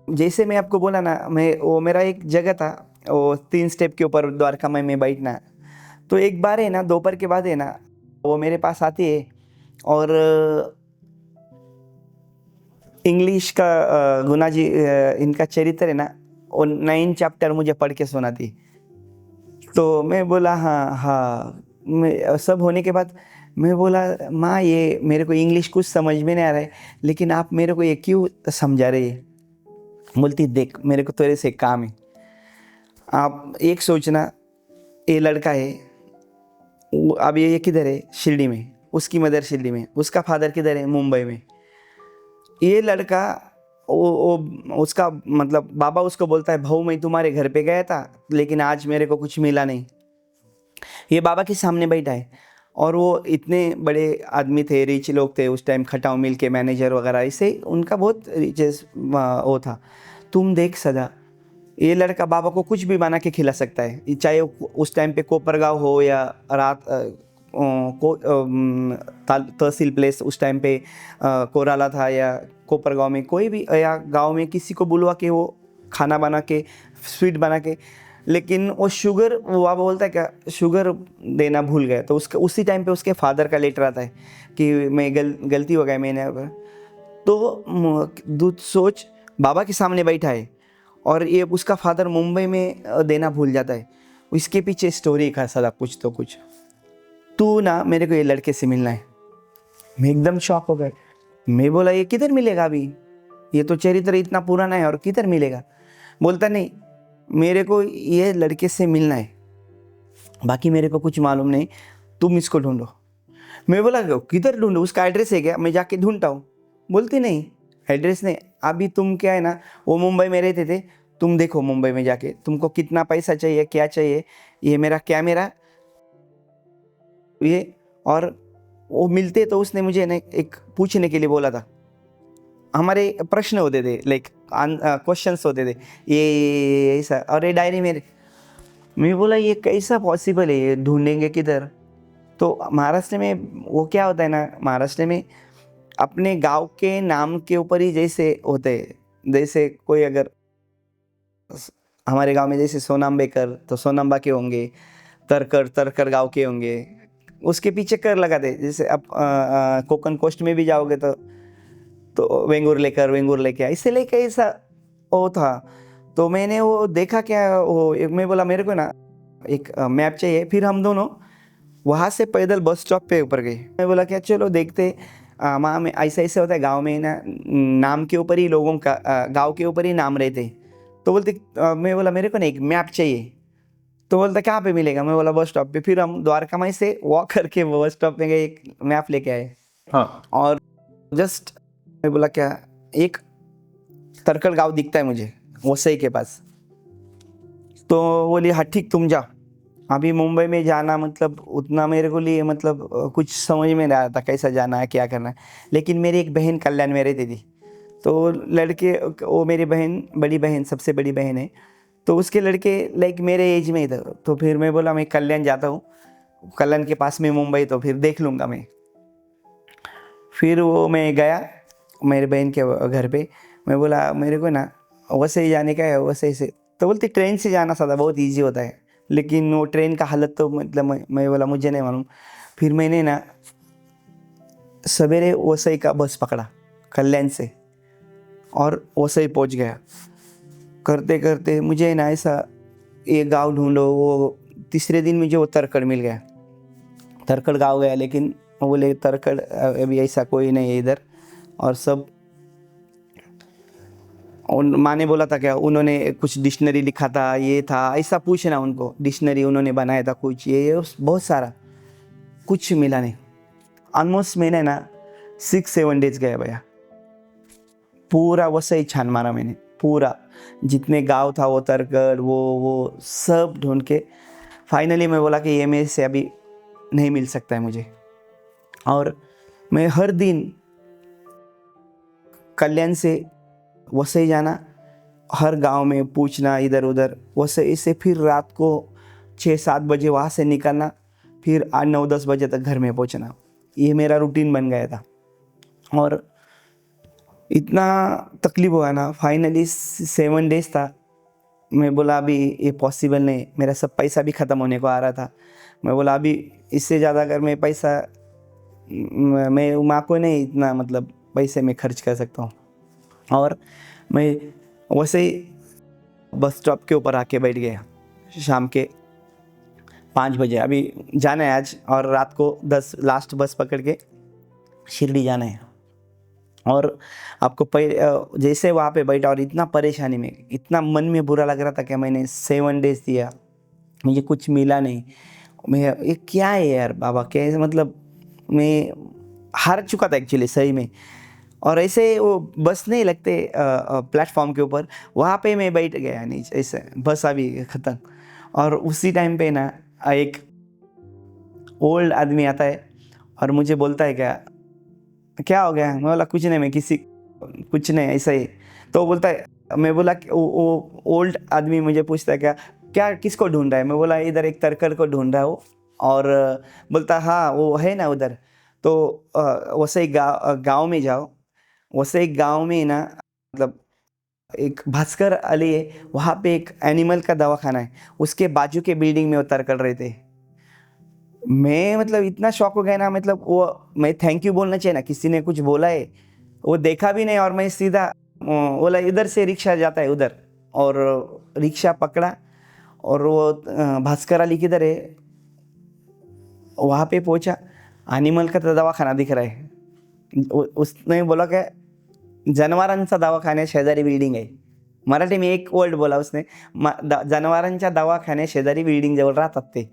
B: जैसे मैं आपको बोला ना, मैं वो मेरा एक जगह था वो 3 स्टेप के ऊपर द्वारका में बैठना। तो एक बार है ना दोपहर के बाद है ना वो मेरे पास आती है और इंग्लिश का गुना जी इनका चरित्र है ना वो 9 चैप्टर मुझे पढ़ के सुनाती। तो मैं बोला हाँ हाँ, मैं सब होने के बाद मैं बोला माँ ये मेरे को इंग्लिश कुछ समझ में नहीं आ रहा है, लेकिन आप मेरे को ये क्यों समझा रही है। बोलती देख मेरे को तेरे से काम है। आप एक सोचना, ये लड़का है अब ये किधर है शिरडी में, उसकी मदर शिरडी में, उसका फादर किधर है मुंबई में। ये लड़का वो उसका मतलब बाबा उसको बोलता है भाऊ मैं तुम्हारे घर पे गया था लेकिन आज मेरे को कुछ मिला नहीं। ये बाबा के सामने बैठा है और वो इतने बड़े आदमी थे, रिच लोग थे उस टाइम, खटाव मिल के मैनेजर वगैरह, इसे उनका बहुत रिचेस वो था। तुम देख सदा ये लड़का बाबा को कुछ भी बना के खिला सकता है, चाहे उस टाइम पे कोपरगांव हो या रात तहसील प्लेस उस टाइम पे कोराला था या कोपरगांव में कोई भी, या गांव में किसी को बुलवा के वो खाना बना के स्वीट बना के। लेकिन वो शुगर, वो बाबा बोलता है क्या शुगर देना भूल गया। तो उसका उसी टाइम पे उसके फादर का लेटर आता है कि मैं गलती हो गया मैंने। तो दूध सोच बाबा के सामने बैठा है और ये उसका फादर मुंबई में देना भूल जाता है। इसके पीछे स्टोरी का सदा कुछ तो कुछ। तू ना मेरे को ये लड़के से मिलना है। मैं एकदम शॉक हो गया। मैं बोला ये किधर मिलेगा अभी, ये तो चरित्र इतना पुराना है और किधर मिलेगा। बोलता नहीं मेरे को ये लड़के से मिलना है, बाकी मेरे को कुछ मालूम नहीं, तुम इसको ढूंढो। मैं बोला किधर ढूंढो, उसका एड्रेस है क्या, मैं जाके ढूंढता हूँ। बोलती नहीं एड्रेस नहीं, अभी तुम क्या है ना वो मुंबई में रहते थे, तुम देखो मुंबई में जाके तुमको कितना पैसा चाहिए क्या चाहिए, ये मेरा कैमरा ये। और वो मिलते तो उसने मुझे ना एक पूछने के लिए बोला था, हमारे प्रश्न होते थे लाइक क्वेश्चंस होते थे ये ऐसा, और ये डायरी मेरे। मैं बोला ये कैसा पॉसिबल है, ये ढूंढेंगे किधर। तो महाराष्ट्र में वो क्या होता है ना, महाराष्ट्र में अपने गांव के नाम के ऊपर ही जैसे होते हैं, जैसे कोई अगर हमारे गांव में जैसे सोनाम्बेकर तो सोनाम्बा के होंगे, तरकर तरकर गांव के होंगे, उसके पीछे कर लगाते। जैसे आप कोकण कोस्ट में भी जाओगे तो वेंगुर लेकर इससे लेके ऐसा वो था। तो मैंने वो देखा क्या वो मैं बोला मेरे को ना एक मैप चाहिए। फिर हम दोनों वहाँ से पैदल बस स्टॉप पे ऊपर गए। मैं बोला क्या चलो देखते वहाँ में ऐसा ऐसे होता है गांव में ना, नाम के ऊपर ही लोगों का गांव के ऊपर ही नाम रहते। तो बोलते मैं बोला मेरे को ना एक मैप चाहिए। तो बोलता कहाँ पे मिलेगा, मैं बोला बस स्टॉप पे। फिर हम द्वारका माई से वॉक करके बस स्टॉप पे गए, एक मैप लेके आए।
A: हाँ
B: और जस्ट मैं बोला क्या एक तरकल गांव दिखता है मुझे वसई के पास। तो बोली हाँ ठीक तुम जाओ। अभी मुंबई में जाना मतलब उतना मेरे को लिए मतलब कुछ समझ में नहीं आ रहा था कैसा जाना है क्या करना है। लेकिन मेरी एक बहन कल्याण में रहती थी, तो लड़के वो मेरी बहन बड़ी बहन सबसे बड़ी बहन है, तो उसके लड़के लाइक मेरे एज में ही थे। तो फिर मैं बोला मैं कल्याण जाता हूँ, कल्याण के पास में मुंबई, तो फिर देख लूँगा मैं। फिर वो मैं गया मेरे बहन के घर पे, मैं बोला मेरे को ना वैसे ही जाने का है, वैसे से। तो बोलती ट्रेन से जाना सादा बहुत इजी होता है, लेकिन वो ट्रेन का हालत तो मतलब मैं बोला मुझे नहीं मालूम। फिर मैंने ना सवेरे वसई का बस पकड़ा कल्याण से, और वसई पहुंच गया। करते करते मुझे ना ऐसा ये गांव ढूंढो, वो तीसरे दिन मुझे वो तरकड़ मिल गया। तरकड़ गाँव गया, लेकिन वो बोले तरकड़ अभी ऐसा कोई नहीं है इधर। और सब उन माँ ने बोला था क्या, उन्होंने कुछ डिक्शनरी लिखा था, ये था ऐसा पूछना उनको, डिक्शनरी उन्होंने बनाया था कुछ, ये बहुत सारा, कुछ मिला नहीं। ऑलमोस्ट मैंने ना 6-7 डेज गया भैया, पूरा वैसे ही छान मारा मैंने, पूरा जितने गांव था वो तरकड़ वो सब ढूंढ के फाइनली मैं बोला कि ये मेरे से अभी नहीं मिल सकता है मुझे। और मैं हर दिन कल्याण से वैसे ही जाना, हर गांव में पूछना इधर उधर, वैसे इसे फिर रात को 6-7 बजे वहाँ से निकलना, फिर 8-9-10 बजे तक घर में पहुँचना। ये मेरा रूटीन बन गया था। और इतना तकलीफ हुआ ना, फाइनली 7 डेज था। मैं बोला अभी ये पॉसिबल नहीं, मेरा सब पैसा भी ख़त्म होने को आ रहा था। मैं बोला अभी इससे ज़्यादा अगर मैं पैसा, मैं माँ को नहीं इतना मतलब पैसे में खर्च कर सकता हूँ। और मैं वैसे ही बस स्टॉप के ऊपर आके बैठ गया शाम के 5 बजे, अभी जाना है आज, और रात को 10 लास्ट बस पकड़ के शिरडी जाना है। और आपको जैसे वहाँ पे बैठा और इतना परेशानी में, इतना मन में बुरा लग रहा था कि मैंने 7 डेज दिया, मुझे कुछ मिला नहीं। मैं ये क्या है यार बाबा, कैसे मतलब मैं हार चुका था एक्चुअली सही में। और ऐसे वो बस नहीं लगते प्लेटफॉर्म के ऊपर, वहाँ पे मैं बैठ गया नीचे, ऐसे बस अभी ख़त्म। और उसी टाइम पे ना एक ओल्ड आदमी आता है और मुझे बोलता है क्या हो गया। मैं बोला कुछ नहीं, मैं कुछ नहीं ऐसा ही। तो बोलता है, मैं बोला वो ओल्ड आदमी मुझे पूछता है क्या किसको ढूंढ रहा है। मैं बोला इधर एक तरकड़ को ढूंढ रहा हो। और बोलता हाँ वो है ना उधर। तो वैसे ही गाँव में जाओ, वैसे एक गांव में ना मतलब एक भास्कर अली है, वहाँ पे एक एनिमल का दवाखाना है, उसके बाजू के बिल्डिंग में उतर कर रहे थे। मैं मतलब इतना शॉक हो गया ना, मतलब वो मैं थैंक यू बोलना चाहिए ना, किसी ने कुछ बोला है, वो देखा भी नहीं। और मैं सीधा बोला इधर से रिक्शा जाता है उधर, और रिक्शा पकड़ा। और वो भास्कर अली किधर है, वहाँ पे पहुँचा, एनिमल का दवाखाना दिख रहा है। उसने बोला क्या, जनावरांचा दवाखान्या शेजारी बिल्डिंग आहे। मराठी में एक वर्ड बोला उसने, जनावरांच्या दवाखान्या शेजारी बिल्डिंग जवळ राहतात ते।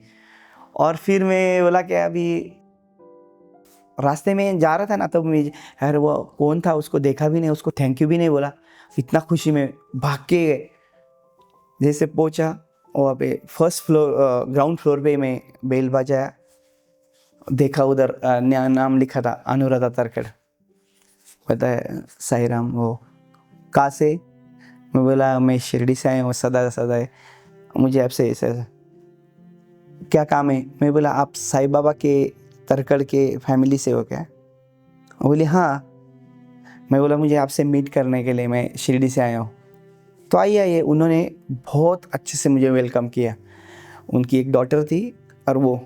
B: और फिर मैं बोला कि अभी रास्ते में जा रहा था ना, तो मैं यार वो कौन था, उसको देखा भी नहीं, उसको थैंक यू भी नहीं बोला। इतना खुशी में भाग के जैसे पहुंचा वहाँ पे फर्स्ट फ्लोर, ग्राउंड फ्लोर पे मैं बेल बजाया, देखा उधर नाम लिखा था अनुराधा तरकड़। पता है साई राम, वो कहाँ से। मैं बोला मैं शिरडी से आया हूँ, सदा सदा है, मुझे आपसे ऐसा क्या काम है। मैं बोला आप साईं बाबा के तरकड़ के फैमिली से हो क्या। वो बोले हाँ। मैं बोला मुझे आपसे मीट करने के लिए मैं शिरडी से आया हूँ। तो आइए, उन्होंने बहुत अच्छे से मुझे वेलकम किया। उनकी एक डॉटर थी और वो,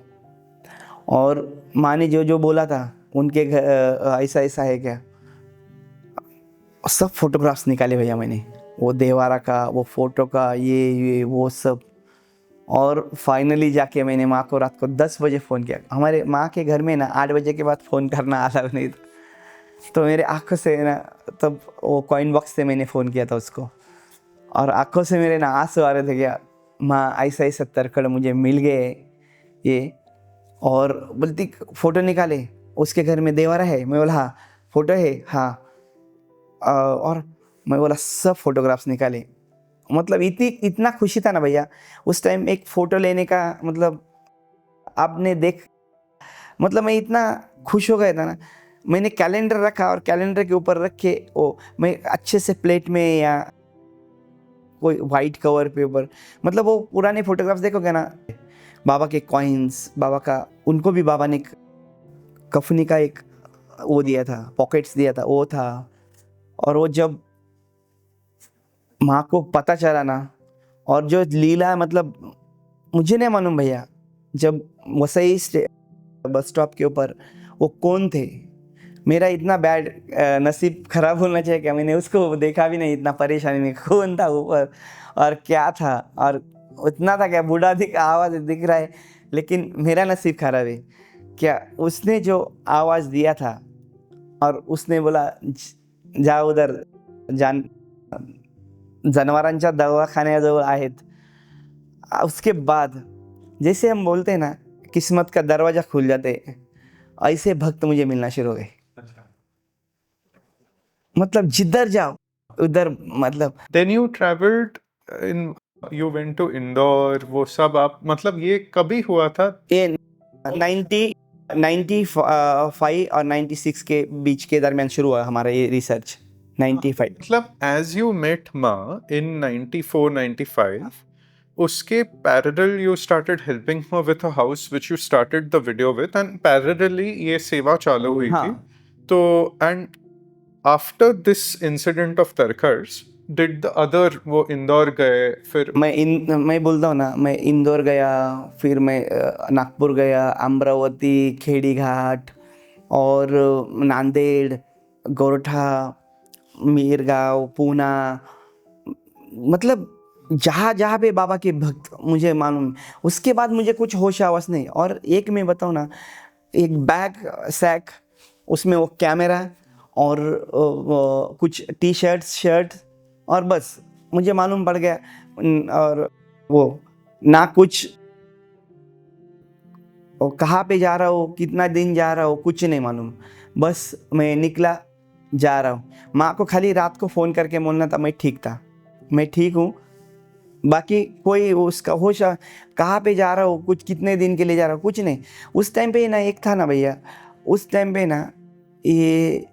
B: और माँ ने जो जो बोला था उनके घर ऐसा ऐसा है क्या, सब फोटोग्राफ्स निकाले भैया मैंने, वो देवारा का, वो फोटो का, ये वो सब। और फाइनली जाके मैंने माँ को रात को 10 बजे फ़ोन किया। हमारे माँ के घर में ना 8 बजे के बाद फ़ोन करना अलाउ नहीं था। तो मेरे आँखों से ना, तब वो कॉइन बॉक्स से मैंने फ़ोन किया था उसको, और आँखों से मेरे ना आंसू आ रहे थे क्या, माँ ऐसा ऐसा तरकड़ मुझे मिल गए ये। और बोलती फ़ोटो निकाले, उसके घर में देवारा है। मैं बोला हाँ। फ़ोटो है हाँ। और मैं बोला सब फोटोग्राफ्स निकाले। मतलब इतना खुशी था ना भैया उस टाइम एक फ़ोटो लेने का, मतलब आपने देख, मतलब मैं इतना खुश हो गया था ना। मैंने कैलेंडर रखा और कैलेंडर के ऊपर रख के वो मैं अच्छे से प्लेट में या कोई वाइट कवर पे ऊपर, मतलब वो पुराने फोटोग्राफ्स देखोगे ना, बाबा के कॉइन्स, बाबा का, उनको भी बाबा ने कफनी का एक वो दिया था, पॉकेट्स दिया था, वो था। और वो जब माँ को पता चला ना, और जो लीला, मतलब मुझे नहीं मालूम भैया, जब वसई बस स्टॉप के ऊपर वो कौन थे, मेरा इतना बैड नसीब खराब होना चाहिए क्या, मैंने उसको देखा भी नहीं, इतना परेशानी में कौन था ऊपर और क्या था, और उतना था क्या, बूढ़ा दिख आवाज़ दिख रहा है, लेकिन मेरा नसीब खराब है क्या, उसने जो आवाज़ दिया था और उसने बोला जा उधर, जान जनावरांच्या दवाखान्याजवळ आहेत, उसके बाद जैसे हम बोलते हैं ना किस्मत का दरवाजा खुल जाते, ऐसे भक्त मुझे मिलना शुरू हो गए। मतलब जिधर जाओ उधर, मतलब
A: Then you traveled you went to Indore, वो सब आप, मतलब ये कभी हुआ था?
B: ये 95 और 96 के बीच के दरमियान शुरू हुआ हमारा ये रिसर्च। 95
A: मतलब as you met Ma in 94 95, उसके parallel you started helping her with a house which you started the video with, and parallelly ये सेवा चालू हुई
B: हाँ।
A: थी। तो and after this incident of Tarkars, did the other, वो इंदौर गए फिर?
B: मैं बोलता हूँ ना, मैं इंदौर गया, फिर मैं नागपुर गया, अमरावती, खेड़ी घाट और नांदेड़, गोरठा, मीरगांव, पूना, मतलब जहाँ जहाँ पे बाबा के भक्त मुझे मालूम, उसके बाद मुझे कुछ होश आवास नहीं। और एक मैं बताऊँ ना, एक बैग सैक, उसमें वो कैमरा और कुछ टी शर्ट्स शर्ट, और बस मुझे मालूम पड़ गया। और वो ना कुछ कहाँ पे जा रहा हो, कितना दिन जा रहा हो, कुछ नहीं मालूम, बस मैं निकला जा रहा हूँ। माँ को खाली रात को फ़ोन करके बोलना था मैं ठीक था, मैं ठीक हूँ, बाकी कोई उसका होश कहाँ पे जा रहा हो, कुछ कितने दिन के लिए जा रहा हो, कुछ नहीं। उस टाइम पे ना एक था ना भैया, उस टाइम पे ना ये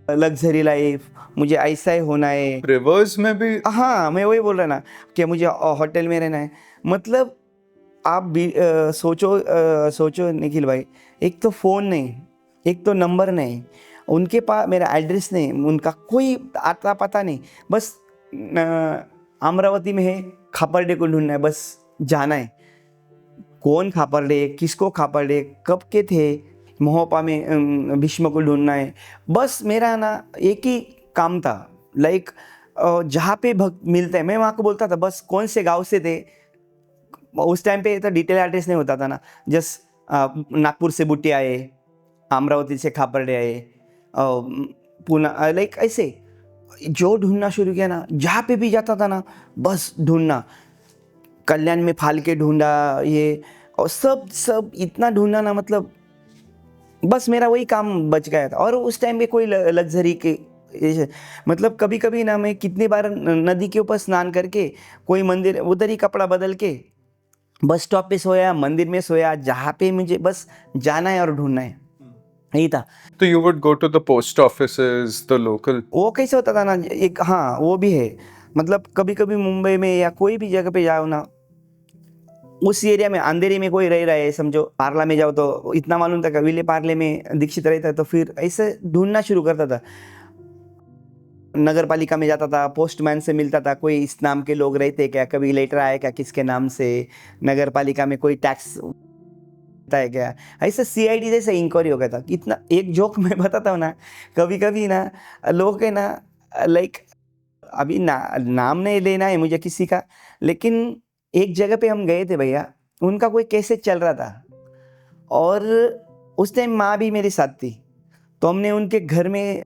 B: लग्जरी लाइफ, मुझे ऐसा ही होना है।
A: रिवर्स में भी?
B: हाँ, मैं वही बोल रहा ना कि मुझे होटल में रहना है। मतलब आप भी सोचो निखिल भाई, एक तो फ़ोन नहीं, एक तो नंबर नहीं, उनके पास मेरा एड्रेस नहीं, उनका कोई आता पता नहीं, बस अमरावती में है, खापरडे को ढूंढना है, बस जाना है। कौन खापरडे, किसको खापरडे, कब के थे, मोहपा में भीष्म को ढूंढना है। बस मेरा ना एक ही काम था, लाइक जहाँ पे भक्त मिलते हैं मैं वहाँ को बोलता था, बस कौन से गांव से थे। उस टाइम पे तो डिटेल एड्रेस नहीं होता था ना, जस्ट नागपुर से बुट्टी आए, अमरावती से खापरडे आए, पूना, लाइक ऐसे जो ढूंढना शुरू किया ना, जहाँ पे भी जाता था ना बस ढूंढना। कल्याण में फाल के ढूंढा ये, और सब इतना ढूंढा ना, मतलब बस मेरा वही काम बच गया था। और उस टाइम पे कोई लग्जरी के मतलब कभी कभी ना मैं कितनी बार नदी के ऊपर स्नान करके, कोई मंदिर उधर ही कपड़ा बदल के बस स्टॉप पे सोया, मंदिर में सोया, जहाँ पे मुझे बस जाना है और ढूंढना है, यही था।
A: तो you would go to the post offices, the local?
B: वो कैसे होता था ना, एक हाँ वो भी है, मतलब कभी कभी मुंबई में या कोई भी जगह पे जाओ ना, उस एरिया में अंधेरी में कोई रह रहा है, समझो पार्ला में जाओ तो इतना मालूम था कि विले पार्ले में दीक्षित रहता है, तो फिर ऐसे ढूंढना शुरू करता था। नगर पालिका में जाता था, पोस्टमैन से मिलता था, कोई इस नाम के लोग रहते क्या, कभी लेटर आया क्या किसके नाम से, नगर पालिका में कोई टैक्स है क्या, ऐसे सीआईडी जैसे इंक्वायरी हो गया था। कितना एक जोक मैं बताता हूँ ना, कभी कभी ना लोग है ना, लाइक अभी नाम नहीं लेना है मुझे किसी का, लेकिन एक जगह पे हम गए थे भैया, उनका कोई कैसे चल रहा था, और उस टाइम माँ भी मेरे साथ थी, तो हमने उनके घर में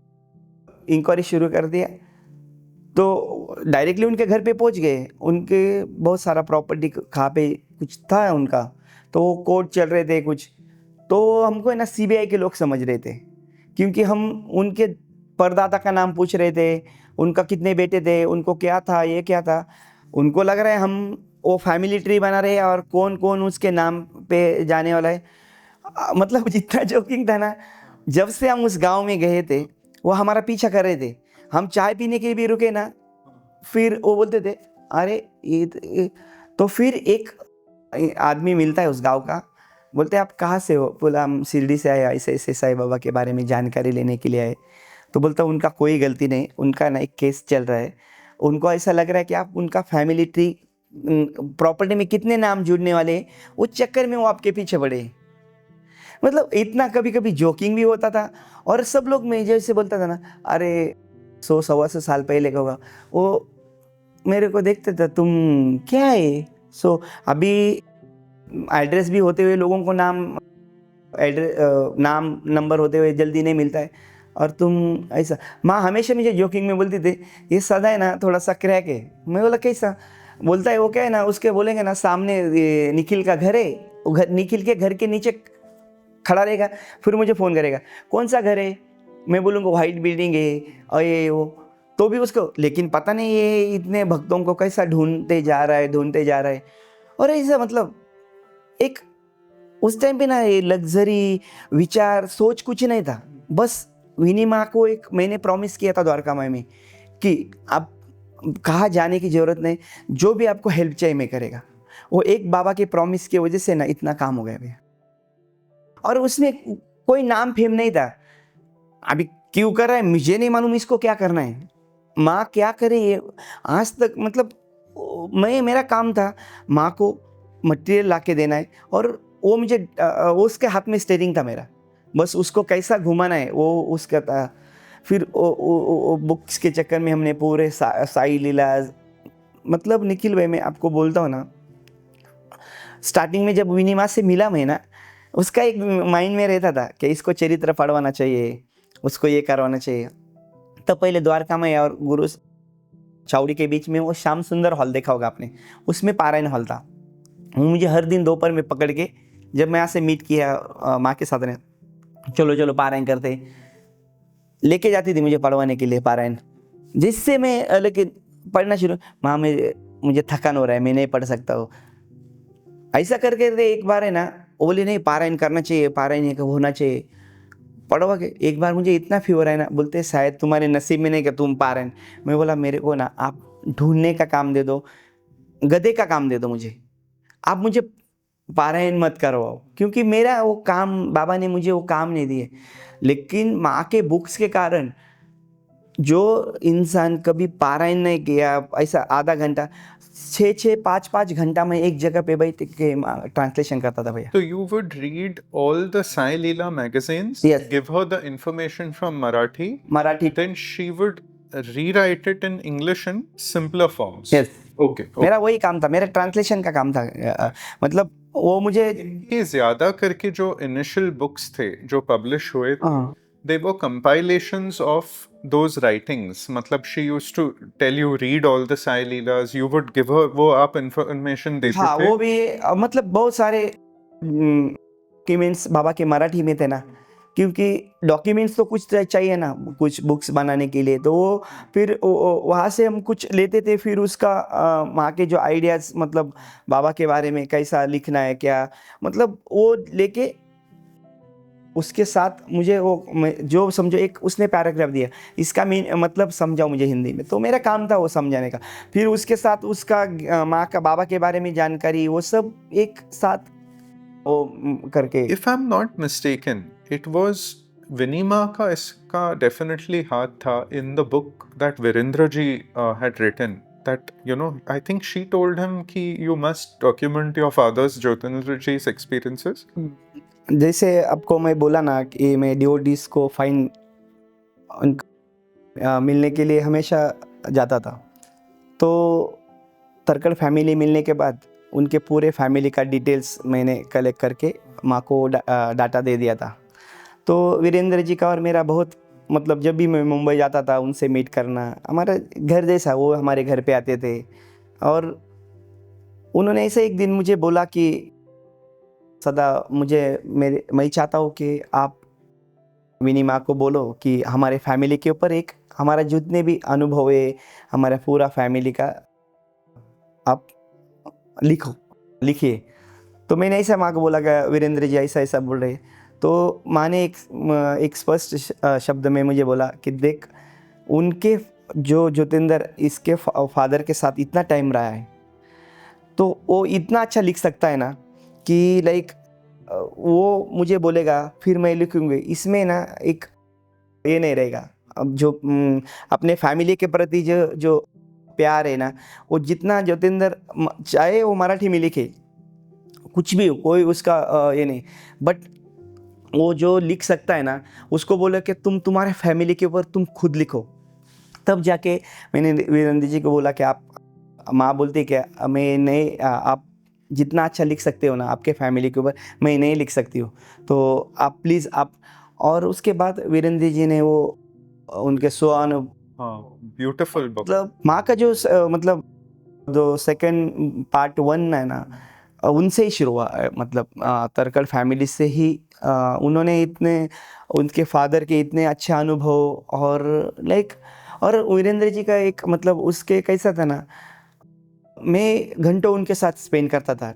B: इंक्वायरी शुरू कर दिया। तो डायरेक्टली उनके घर पे पहुंच गए, उनके बहुत सारा प्रॉपर्टी कहाँ पे कुछ था उनका, तो वो कोर्ट चल रहे थे कुछ, तो हमको है ना सीबीआई के लोग समझ रहे थे, क्योंकि हम उनके परदादा का नाम पूछ रहे थे, उनका कितने बेटे थे, उनको क्या था, ये क्या था। उनको लग रहा है हम वो फैमिली ट्री बना रहे हैं और कौन कौन उसके नाम पे जाने वाला है। मतलब जितना जोकिंग था ना, जब से हम उस गांव में गए थे वो हमारा पीछा कर रहे थे। हम चाय पीने के लिए भी रुके ना, फिर वो बोलते थे अरे ये तो फिर एक आदमी मिलता है उस गांव का, बोलते आप कहाँ से हो? बोला हम शिरडी से आए, ऐसे ऐसे साईं बाबा के बारे में जानकारी लेने के लिए आए। तो बोलता उनका कोई गलती नहीं, उनका ना एक केस चल रहा है, उनको ऐसा लग रहा है कि आप उनका फैमिली ट्री प्रॉपर्टी में कितने नाम जुड़ने वाले हैं, उस चक्कर में वो आपके पीछे पड़े हैं। मतलब इतना कभी कभी जोकिंग भी होता था, और सब लोग मैं जैसे बोलता था ना, अरे 100 सवा 100 साल पहले का होगा, वो मेरे को देखते थे, तुम क्या है। सो अभी एड्रेस भी होते हुए लोगों को नाम नंबर होते हुए जल्दी नहीं मिलता है, और तुम ऐसा। माँ हमेशा मुझे जोकिंग में बोलती थी, ये सदा है ना थोड़ा सा क्रैक है। मैं बोला कैसा? बोलता है वो क्या है ना, उसके बोलेंगे ना सामने ये निखिल का घर है, वो घर निखिल के घर के नीचे खड़ा रहेगा, फिर मुझे फ़ोन करेगा, कौन सा घर है? मैं बोलूँगा वाइट बिल्डिंग है और ये वो, तो भी उसको, लेकिन पता नहीं ये इतने भक्तों को कैसा ढूंढते जा रहा है। और ऐसा मतलब एक उस टाइम पे ना ये लग्जरी विचार सोच कुछ नहीं था। बस विनी माँ को एक मैंने प्रॉमिस किया था द्वारका माई में कि आप कहाँ जाने की ज़रूरत नहीं, जो भी आपको हेल्प चाहिए मैं करेगा। वो एक बाबा के प्रॉमिस की वजह से ना इतना काम हो गया भैया। और उसमें कोई नाम फेम नहीं था। अभी क्यों कर रहा है मुझे नहीं मालूम, इसको क्या करना है, माँ क्या करे ये आज तक, मतलब मेरा काम था माँ को मटेरियल ला के देना है, और वो मुझे वो उसके हाथ में स्टीयरिंग था मेरा, बस उसको कैसा घुमाना है वो उसका था। फिर वो बुक्स के चक्कर में हमने पूरे साई लीला, मतलब निखिल भाई मैं आपको बोलता हूँ ना, स्टार्टिंग में जब विनी माँ से मिला मैं ना, उसका एक माइंड में रहता था कि इसको चरित्र पढ़वाना चाहिए, उसको ये करवाना चाहिए। तो पहले द्वारका में और गुरु चावड़ी के बीच में वो श्याम सुंदर हॉल देखा होगा आपने, उसमें पारायण हॉल था। वो मुझे हर दिन दोपहर में पकड़ के, जब मैं यहाँ से मीट किया माँ के साथ ने, चलो चलो पारायण करते, लेके जाती थी मुझे पढ़वाने के लिए पारायण, जिससे मैं लेकिन पढ़ना शुरू, माँ मुझे थकान हो रहा है, मैं नहीं पढ़ सकता हूँ, ऐसा करके एक बार है ना, वो बोले नहीं पारायण करना चाहिए, पारायण होना चाहिए, पढ़वा के। एक बार मुझे इतना फीवर है ना, बोलते शायद तुम्हारे नसीब में नहीं कि तुम पारायण। मैं बोला मेरे को ना आप ढूंढने का काम दे दो, गधे का काम दे दो मुझे, आप मुझे पारायण मत करवाओ, क्योंकि मेरा वो काम, बाबा ने मुझे वो काम नहीं दिए। लेकिन माँ के बुक्स के कारण जो इंसान कभी पारायण नहीं किया, ऐसा आधा घंटा 6-5 घंटा में एक जगह पे बैठ के ट्रांसलेशन करता था भैया।
A: So you would read all the Sai Leela magazines,
B: Yes.
A: give her the information from
B: Marathi.
A: then she would rewrite it in English in simpler forms.
B: Yes.
A: Okay.
B: मेरा वही काम था, मेरा ट्रांसलेशन का काम था। मतलब वो मुझे
A: ये ज्यादा करके जो initial books थे जो publish हुए थे,
B: हाँ
A: they were compilations of those writings. मतलब she used to tell you read all the Sai Leelas, you would give her, वो आप information देते
B: हाँ,
A: थे।
B: वो भी मतलब बहुत सारे डॉक्यूमेंट्स बाबा के मराठी में थे ना, क्योंकि डॉक्यूमेंट्स तो कुछ चाहिए ना कुछ बुक्स बनाने के लिए, तो वो फिर वहाँ से हम कुछ लेते थे, फिर उसका वहाँ के जो आइडियाज़, मतलब बाबा के बारे में कैसा लिखना है क्या, मतलब वो लेके उसके साथ मुझे वो जो समझो एक उसने पैराग्राफ दिया, इसका मतलब समझाओ मुझे हिंदी में, तो मेरा काम था वो समझाने का। फिर उसके साथ उसका माँ का बाबा के बारे में जानकारी, वो सब एक साथ वो करके।
A: If I'm not mistaken, it was Vinima का इसका definitely हाथ था in the book that Virendra ji had written. That, you know, I think she told him कि you must document your father's Jyotirindra ji's experiences.
B: जैसे आपको मैं बोला ना कि मैं डिवोटीज को फाइन मिलने के लिए हमेशा जाता था, तो तरकड़ फैमिली मिलने के बाद उनके पूरे फैमिली का डिटेल्स मैंने कलेक्ट करके माँ को डाटा दे दिया था। तो वीरेंद्र जी का और मेरा बहुत, मतलब जब भी मैं मुंबई जाता था उनसे मीट करना, हमारा घर जैसा, वो हमारे घर पे आते थे। और उन्होंने ऐसे एक दिन मुझे बोला कि सदा मैं चाहता हूँ कि आप विनी माँ को बोलो कि हमारे फैमिली के ऊपर एक, हमारा जितने भी अनुभव है हमारा पूरा फैमिली का आप लिखिए। तो मैंने ऐसा माँ को बोला कि वीरेंद्र जी ऐसा ऐसा बोल रहे, तो माँ ने एक स्पष्ट शब्द में मुझे बोला कि देख, उनके जो ज्योतिंदर इसके फादर के साथ इतना टाइम रहा है, तो वो इतना अच्छा लिख सकता है ना कि लाइक वो मुझे बोलेगा फिर मैं लिखूंगी, इसमें ना एक ये नहीं रहेगा। अब जो अपने फैमिली के प्रति जो जो प्यार है ना, वो जितना ज्योतिंदर चाहे वो मराठी में लिखे, कुछ भी हो, कोई उसका ये नहीं, बट वो जो लिख सकता है ना, उसको बोले कि तुम तुम्हारे फैमिली के ऊपर तुम खुद लिखो। तब जाके मैंने वीरेंद्र जी को बोला कि आप, माँ बोलती क्या, मैं नहीं, आप जितना अच्छा लिख सकते हो ना आपके फैमिली के ऊपर, मैं नहीं लिख सकती हूँ, तो आप प्लीज़ आप। और उसके बाद वीरेंद्र जी ने वो उनके स्वानुभव,
A: हाँ, ब्यूटीफुल बुक।
B: मतलब माँ का जो मतलब जो सेकंड पार्ट 1 है ना, उनसे ही शुरू हुआ है, मतलब तरकड़ फैमिली से ही उन्होंने इतने, उनके फादर के इतने अच्छे अनुभव, और लाइक, और वीरेंद्र जी का एक मतलब उसके कैसा था ना, मैं घंटों उनके साथ स्पेंड करता था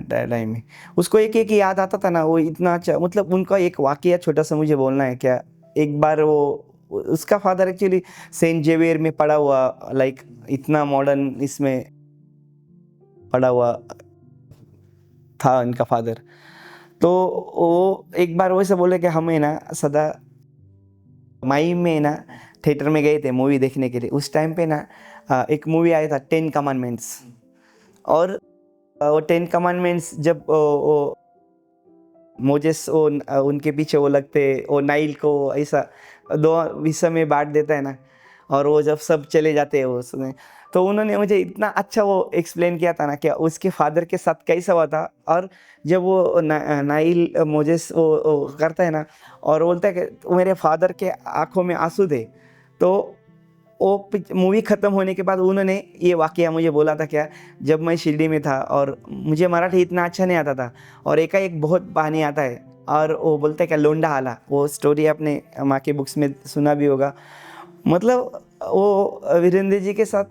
B: टाइम में, उसको एक एक याद आता था ना, वो इतना अच्छा, मतलब उनका एक वाकया छोटा सा मुझे बोलना है क्या। एक बार वो, उसका फादर एक्चुअली सेंट जेवियर में पढ़ा हुआ, लाइक इतना मॉडर्न इसमें पढ़ा हुआ था इनका फादर। तो वो एक बार वैसे बोले कि हमें ना सदा मई में ना थिएटर में गए थे मूवी देखने के लिए। उस टाइम पे ना एक मूवी आया था 10 कमांडमेंट्स, और वो 10 कमांडमेंट्स जब वो मोजेस वो उनके पीछे वो लगते, वो नाइल को ऐसा दो हिस्से में बांट देता है ना, और वो जब सब चले जाते हैं वो उसमें, तो उन्होंने मुझे इतना अच्छा वो एक्सप्लेन किया था ना कि उसके फादर के साथ कैसा हुआ था। और जब वो नाइल मोजेस वो करता है ना, और बोलता है कि मेरे फादर के आंखों में आंसू थे, तो वो मूवी ख़त्म होने के बाद उन्होंने ये वाकया मुझे बोला था क्या, जब मैं शिरडी में था और मुझे मराठी इतना अच्छा नहीं आता था, और एकाएक बहुत पानी आता है, और वो बोलते हैं क्या लोंडा आला, वो स्टोरी आपने माँ के बुक्स में सुना भी होगा। मतलब वो वीरेंद्र जी के साथ,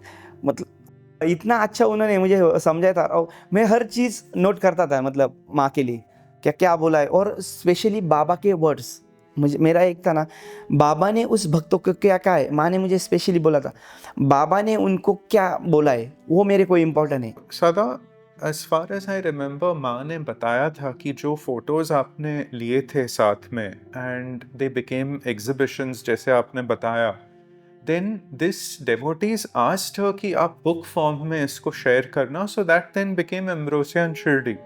B: मतलब इतना अच्छा उन्होंने मुझे समझाया था, और मैं हर चीज़ नोट करता था, मतलब माँ के लिए क्या क्या बोला है, और स्पेशली बाबा के वर्ड्स। मुझे मेरा एक था ना, बाबा ने उस भक्तों को क्या कहा है, माँ ने मुझे स्पेशली बोला था, बाबा ने उनको क्या बोला है, वो मेरे को इम्पोर्टेंट है।
A: सदा, as far as I remember, माँ ने बताया था कि जो फोटोज आपने लिए थे साथ में एंड दे बिकेम एग्जिबिशंस जैसे आपने बताया, then this devotees asked her कि आप बुक फॉर्म में इसको शेयर करना, so that then became Ambrosia and Shirdi.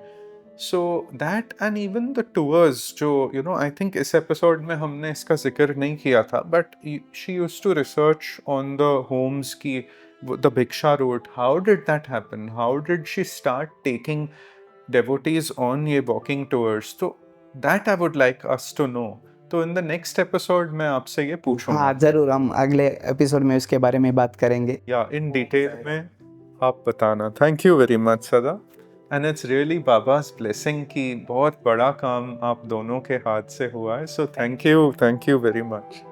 A: So that and even the tours जो I think इस एपिसोड में हमने इसका जिक्र नहीं किया था, but she used to research on the homes की the Bhiksha route. How did that happen? How did she start taking devotees on ये walking tours? तो that I would like us to know. तो in the next episode मैं आपसे ये पूछूंगा,
B: हाँ ज़रूर, हम अगले एपिसोड में उसके बारे में बात करेंगे।
A: या इन डिटेल में आप बताना। थैंक यू वेरी मच सदा, एंड इट्स रियली बाबा's ब्लेसिंग कि बहुत बड़ा काम आप दोनों के हाथ से हुआ है, so thank you very much.